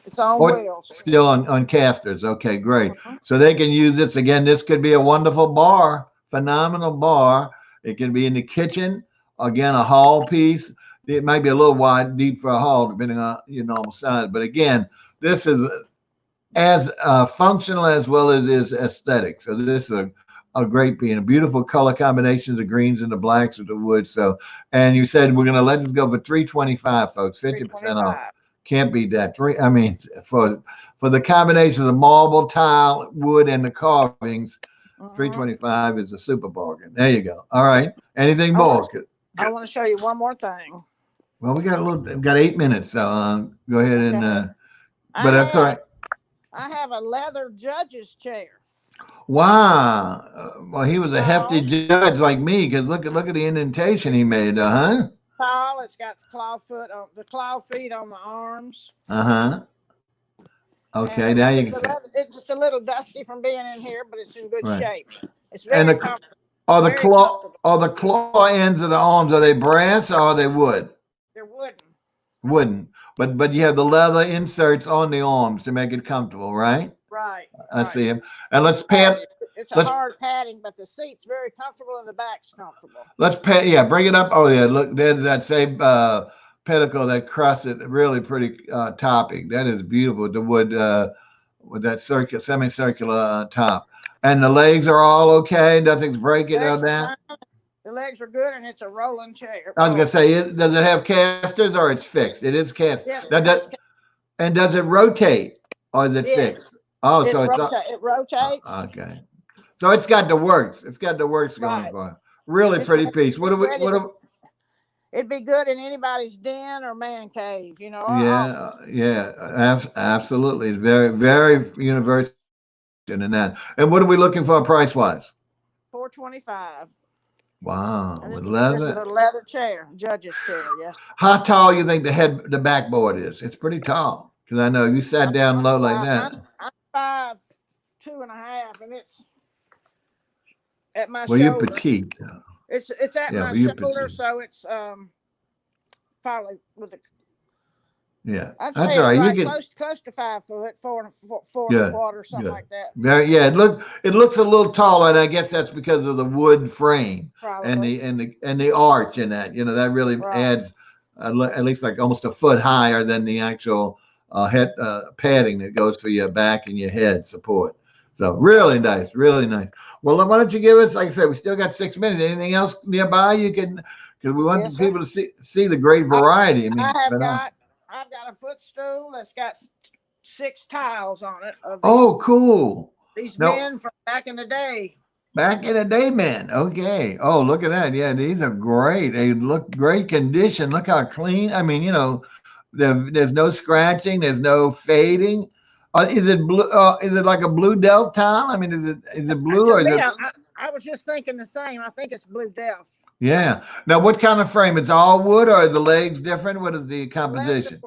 It's on wheels. Still on casters. Okay, great. So they can use this again. This could be a wonderful bar, phenomenal bar. It can be in the kitchen. Again, a hall piece. It might be a little wide, deep for a hall, depending on your normal size. But again, this is as functional as well as is aesthetic. So this is a great piece. A beautiful color combinations, the greens and the blacks with the wood. So, and you said we're going to let this go for $325, folks, 50% off. Can't beat that. For the combination of the marble, tile, wood, and the carvings, $325 is a super bargain. There you go. All right. Anything more? I want to show you one more thing. Well, we got 8 minutes, so go ahead and. But that's all right. I have a leather judge's chair. Wow. Well, he was a hefty judge like me, because look at the indentation he made, tall. It's got the claw feet on the arms. Okay, now you can see. It's just a little dusty from being in here, but it's in good shape. It's very comfortable. Are the claw ends of the arms, are they brass or are they wood? They're wooden. Wooden. But you have the leather inserts on the arms to make it comfortable, right? Right. I see him. And let's pat. It's a hard padding, but the seat's very comfortable and the back's comfortable. Let's pat. Yeah, bring it up. Oh yeah, look, there's that same pedicle that crusted, really pretty topping. That is beautiful. The wood with that semicircular top. And the legs are all okay. Nothing's breaking on that. The legs are good, and it's a rolling chair. I was gonna say, does it have casters or it's fixed? It is cast. Yes. And does it rotate or is it fixed? Oh, so it rotates. Okay, so it's got the works. It's got the works going for it. Really pretty piece. It'd be good in anybody's den or man cave, you know. Absolutely. It's very, very universal in that. And what are we looking for price wise? $425. Wow, with leather. This is a leather chair, judge's chair. Yes. How tall you think the backboard is? It's pretty tall because I know you sat down low like that. I'm 5'2.5", and it's at my shoulder. Well, you're petite. It's at my shoulder, so it's probably with a. Yeah, I'd say that's all right. You get close to 5 foot, four and a quarter, something like that. It looks a little taller, and I guess that's because of the wood frame probably. and the arch in that. You know, that really adds at least like almost a foot higher than the actual head padding that goes for your back and your head support. So really nice, really nice. Well, why don't you give us? Like I said, we still got 6 minutes. Anything else nearby you can? Because we want people to see the great variety. I mean, I've got a footstool that's got 6 tiles on it. Cool. These men from back in the day. Back in the day, man. Okay. Oh, look at that. Yeah, these are great. They look great condition. Look how clean. I mean, you know, there's no scratching. There's no fading. Is it blue? Is it like a blue delft tile? I mean, is it blue or is it? I was just thinking the same. I think it's blue delft. Yeah. Now, what kind of frame? It's all wood, or are the legs different? What is the composition?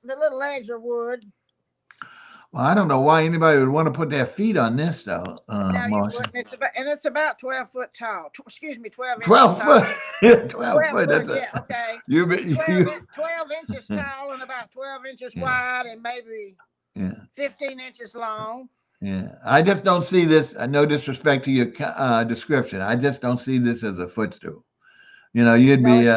The little legs are wood. Well, I don't know why anybody would want to put their feet on this, though. Marcia. It's about 12 foot tall. 12 inches 12 tall. Foot. 12 foot. Yeah, okay. 12 inches tall and about 12 inches wide and maybe 15 inches long. Yeah, I just don't see this. No disrespect to your description. I just don't see this as a footstool. You know, you'd be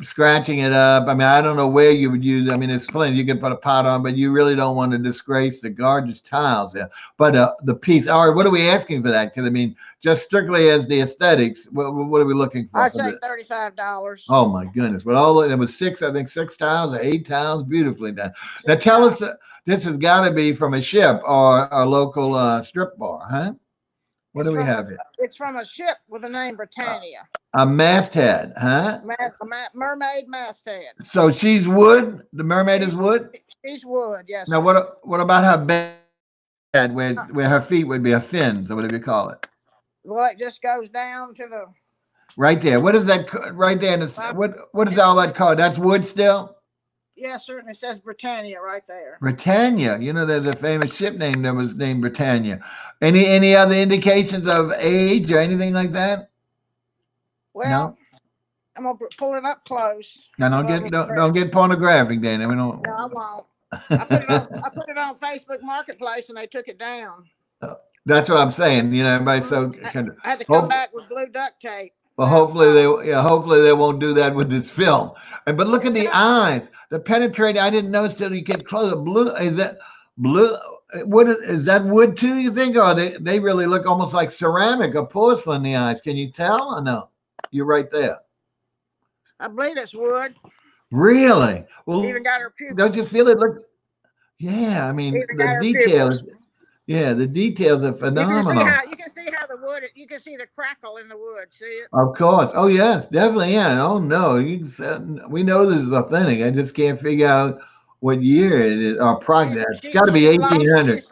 scratching it up. I mean, I don't know where you would use. I mean, there's plenty you can put a pot on, but you really don't want to disgrace the gorgeous tiles there. But the piece. All right, what are we asking for that? Because I mean, just strictly as the aesthetics, what are we looking for? I'd say $35. Oh my goodness! But all there was 6 tiles or 8 tiles, beautifully done. Now tell us. This has got to be from a ship or a local strip bar, huh? What do we have here? It's from a ship with the name Britannia. A masthead, huh? Mermaid masthead. So she's wood? The mermaid is wood? She's wood, yes. Now, what about her bed where her feet would be her fins, or whatever you call it? Well, it just goes down to the... Right there. What is that right there? What is all that called? That's wood still? Yeah, certainly. It says Britannia right there. Britannia. You know, there's a famous ship name that was named Britannia. Any other indications of age or anything like that? Well, no? I'm gonna pull it up close. Now don't get pornographic, Dan. I mean, no, I won't. I put it on Facebook Marketplace and they took it down. That's what I'm saying. You know, everybody's so kind of. I had to come back with blue duct tape. Well, hopefully they won't do that with this film. But look at the eyes, the penetrating. I didn't notice till you get closer. Blue, is that blue? What is that wood too? You think, or they really look almost like ceramic or porcelain? The eyes. Can you tell or no? You're right there. I believe it's wood. Really? Well, even got her pupils. Don't you feel it? Look. Yeah, I mean the details. Yeah, the details are phenomenal. You can see how the wood. You can see the crackle in the wood. See it? Of course. Oh yes, definitely. Yeah. Oh no, we know this is authentic. I just can't figure out what year it is. Or project. It's got to be 1800.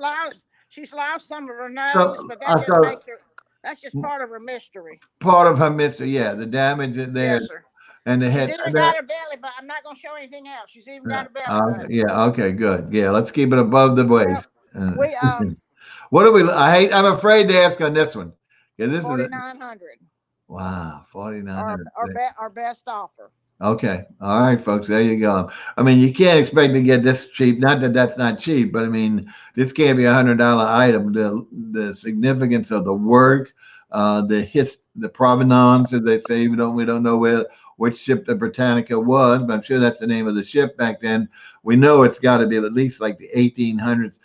She's lost some of her nose, but that's just part of her mystery. Part of her mystery. Yeah, the damage there. Yes, sir. And the head. She's even got her belly button. I'm not going to show anything else. She's even got her belly button. Yeah. Okay. Good. Yeah. Let's keep it above the waist. What do we? I'm afraid to ask on this one. Yeah, this 4,900. Wow, 4,900. Our best offer. Okay. All right, folks. There you go. I mean, you can't expect to get this cheap. Not that that's not cheap, but I mean, this can't be $100 item. The significance of the work, the provenance, as they say. We don't know which ship the Britannica was, but I'm sure that's the name of the ship back then. We know it's got to be at least like the 1800s.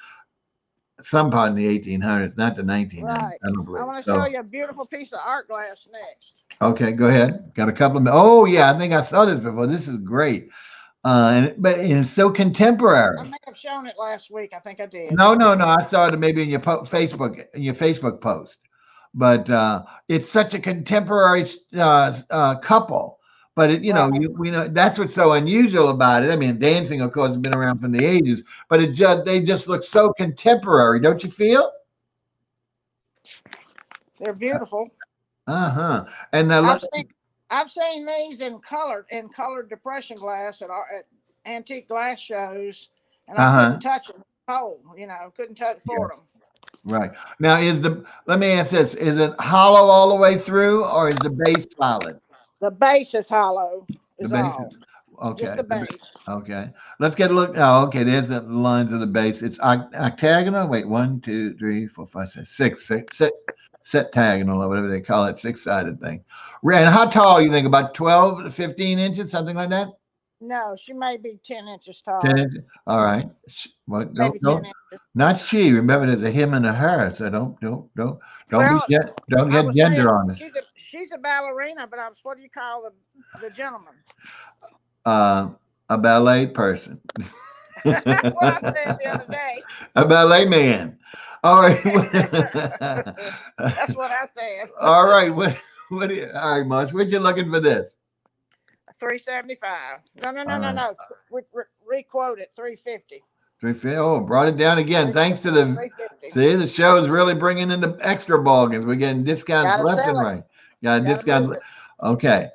Some part in the 1800s, not the 1900s. Right. I want to show you a beautiful piece of art glass next. Okay, go ahead. Got a couple of. Oh yeah, I think I saw this before. This is great, but it's so contemporary. I may have shown it last week. I think I did. No. I saw it maybe in your Facebook post, but it's such a contemporary couple. But we know that's what's so unusual about it. I mean, dancing, of course, has been around from the ages, but they just look so contemporary, don't you feel? They're beautiful. And I've seen these in colored depression glass at antique glass shows, and I couldn't touch them whole. Couldn't touch for them. Right now, let me ask this: is it hollow all the way through, or is the base solid? The base is hollow. Okay. Just the base. Okay. Let's get a look. Oh, okay. There's the lines of the base. It's octagonal. Wait, 1, 2, 3, 4, 5, 6. Septagonal, or whatever they call it, 6-sided thing. And how tall you think? About 12 to 15 inches, something like that? No, she may be 10 inches tall. 10 inches. All right. Well, maybe 10 inches. Not she. Remember, there's a him and a her. So don't get gender on it. She's a ballerina, but what do you call the gentleman? A ballet person. That's what I said the other day. A ballet man. All right. That's what I said. All right. All right, Marsh. What you looking for this? $375. No. Requote it. $350. Oh, brought it down again. Thanks to the show is really bringing in the extra bargains. We're getting discounts left and right. Got discounts. Okay.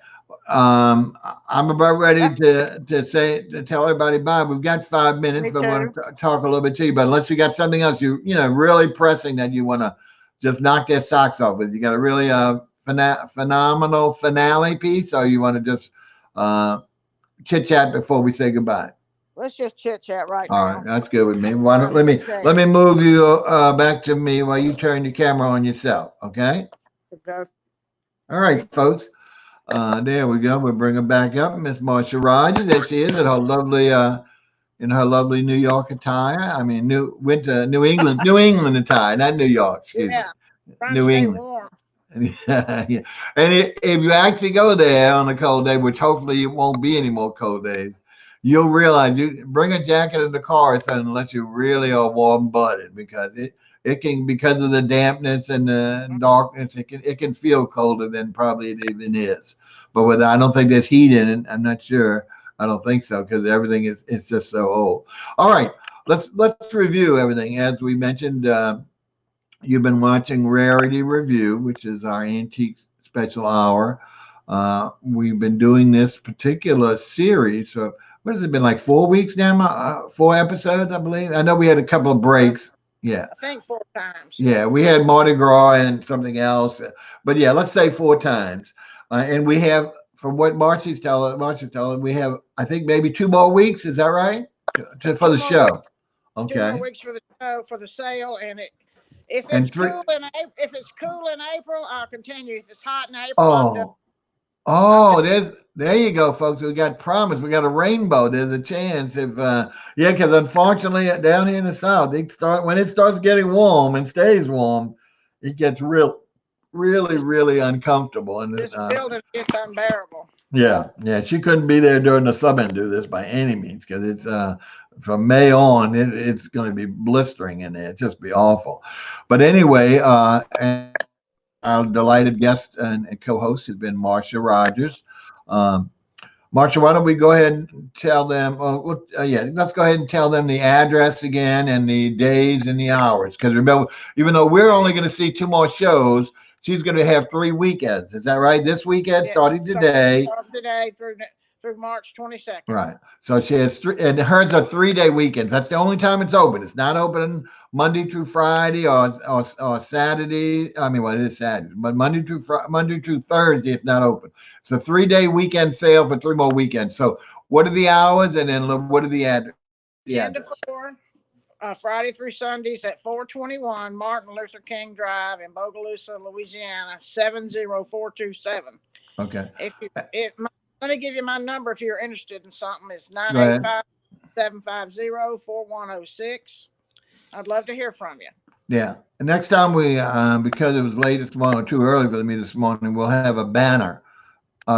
I'm about ready to tell everybody bye. We've got 5 minutes, but we're going to talk a little bit to you. But unless you got something else really pressing that you want to just knock their socks off with, you got a really phenomenal finale piece, or you want to just chit chat before we say goodbye? Let's just chit chat right now. All right, that's good with me. Why don't let me move you back to me while you turn your camera on yourself. Okay. Okay. All right, folks. There we go. We'll bring her back up, Miss Marcia Rogers. There she is in her lovely New York attire. I mean, New England attire, not New York. Excuse me. New England. Warm. Yeah. And if you actually go there on a cold day, which hopefully it won't be any more cold days, you'll realize you bring a jacket in the car, unless you really are warm-blooded, because it can, because of the dampness and the darkness, it can feel colder than probably it even is. But I don't think there's heat in it. I'm not sure. I don't think so, because everything it's just so old. All right, let's review everything. As we mentioned, you've been watching Rarity Review, which is our antique special hour. We've been doing this particular series. So what has it been, like 4 weeks now? 4 episodes, I believe. I know we had a couple of breaks. Yeah. I think 4 times. Yeah, we had Mardi Gras and something else. But yeah, let's say 4 times. And we have, from what Marcies telling, we have, I think, maybe 2 more weeks. Is that right? For the show. Okay. 2 more weeks for the show, for the sale. And if it's cool in April, I'll continue. If it's hot in April, there you go, folks. We got promise. We got a rainbow. There's a chance because unfortunately down here in the South, when it starts getting warm and stays warm, it gets really, really uncomfortable. And this building gets unbearable. Yeah. She couldn't be there during the summer and do this by any means, because it's from May on, it's going to be blistering in there. It'd just be awful. But anyway, and our delighted guest and co-host has been Marcia Rogers. Marcia, why don't we go ahead and tell them? Let's go ahead and tell them the address again and the days and the hours. Because remember, even though we're only going to see 2 more shows, she's going to have 3 weekends. Is that right? This weekend, starting today. Today through March 22nd. Right. So she has 3, and hers are 3-day weekends. That's the only time it's open. It's not open Monday through Friday or Saturday. I mean, well, it is Saturday, but Monday through Thursday, it's not open. It's a 3-day weekend sale for 3 more weekends. So what are the hours, and then what are the address? 10 to 4, Friday through Sundays at 421 Martin Luther King Drive in Bogalusa, Louisiana, 70427. Okay. Let me give you my number if you're interested in something. It's 985-750-4106. I'd love to hear from you. Yeah. And next time we, because it was late this morning, or too early for me this morning, we'll have a banner.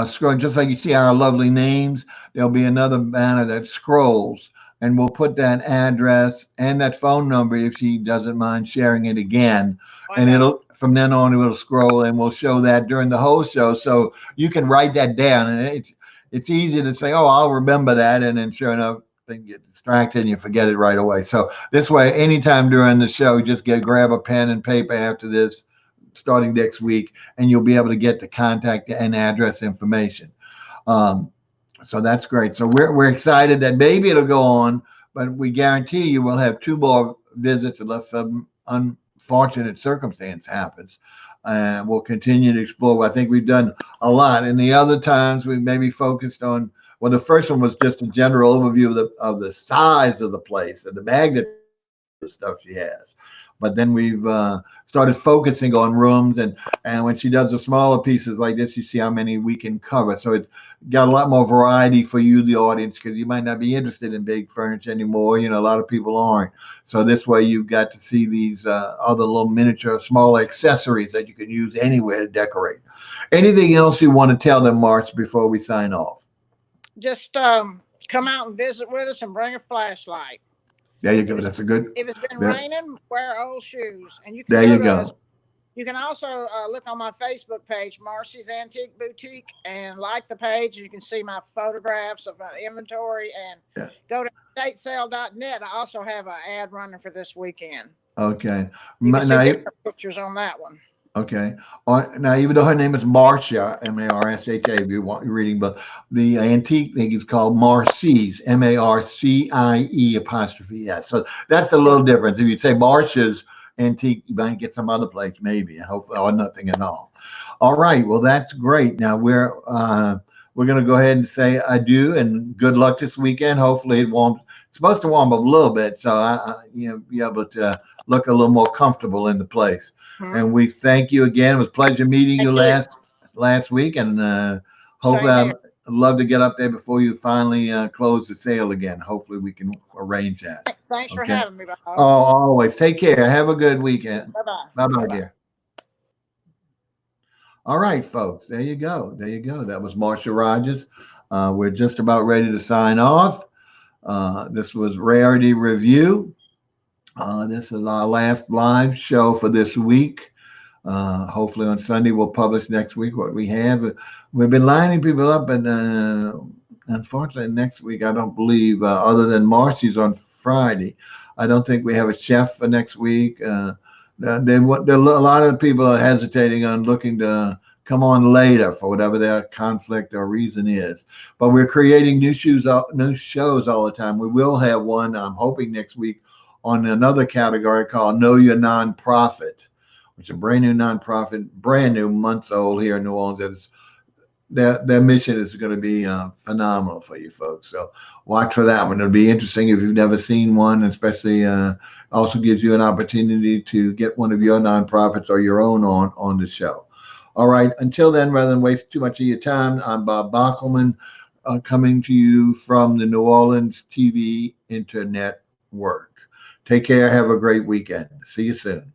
Scroll, just like you see our lovely names, there'll be another banner that scrolls, and we'll put that address and that phone number if she doesn't mind sharing it again. And it'll, from then on, it'll scroll, and we'll show that during the whole show, so you can write that down. And it's easy to say, oh, I'll remember that, and then sure enough, then you get distracted and you forget it right away. So this way, anytime during the show, just grab a pen and paper after this, starting next week, and you'll be able to get the contact and address information. So that's great. So we're excited that maybe it'll go on, but we guarantee you we'll have 2 more visits unless some unfortunate circumstance happens. We'll continue to explore. I think we've done a lot. And the other times we maybe focused on, well, the first one was just a general overview of the size of the place and the magnitude of the stuff she has. But then we've started focusing on rooms, and when she does the smaller pieces like this, you see how many we can cover. So it's got a lot more variety for you, the audience, because you might not be interested in big furniture anymore. You know, a lot of people aren't. So this way you've got to see these other little miniature, small accessories that you can use anywhere to decorate. Anything else you want to tell them, March, before we sign off? Just come out and visit with us and bring a flashlight. There you go. That's a good. If it's been raining, wear old shoes. And you can there you go. You can also look on my Facebook page, Marcies Antique Boutique, and like the page. You can see my photographs of my inventory, and go to statesale.net. I also have an ad running for this weekend. Okay. You can see different pictures on that one. Okay. Now, even though her name is Marcia, M-A-R-S-H-A, if you want your reading, but the antique thing is called Marcies, M-A-R-C-I-E'. So that's a little difference. If you say Marcia's Antique, you might get some other place, maybe, hopefully, or nothing at all. All right. Well, that's great. Now we're going to go ahead and say adieu and good luck this weekend. Hopefully it won't. It's supposed to warm up a little bit, so be able to look a little more comfortable in the place. And we thank you again. It was a pleasure meeting you last week, and hopefully I'd love to get up there before you finally close the sale again. Hopefully we can arrange that. Thanks for having me, Bob. Oh, always. Take care. Have a good weekend. Bye-bye. Bye-bye, dear. All right, folks. There you go. There you go. That was Marcia Rogers. We're just about ready to sign off. This was Rarity Review. This is our last live show for this week. Hopefully on Sunday we'll publish next week what we have. We've been lining people up, and unfortunately next week I don't believe, other than Marcy's on Friday, I don't think we have a chef for next week. A lot of people are hesitating on looking to come on later for whatever their conflict or reason is. But we're creating new shows all the time. We will have one, I'm hoping, next week on another category called Know Your Nonprofit, which is a brand new nonprofit, brand new, months old here in New Orleans. Their mission is going to be phenomenal for you folks. So watch for that one. It'll be interesting if you've never seen one, especially also gives you an opportunity to get one of your nonprofits or your own on the show. All right. Until then, rather than waste too much of your time, I'm Bob Bockelman, coming to you from the New Orleans TV Internet Network. Take care. Have a great weekend. See you soon.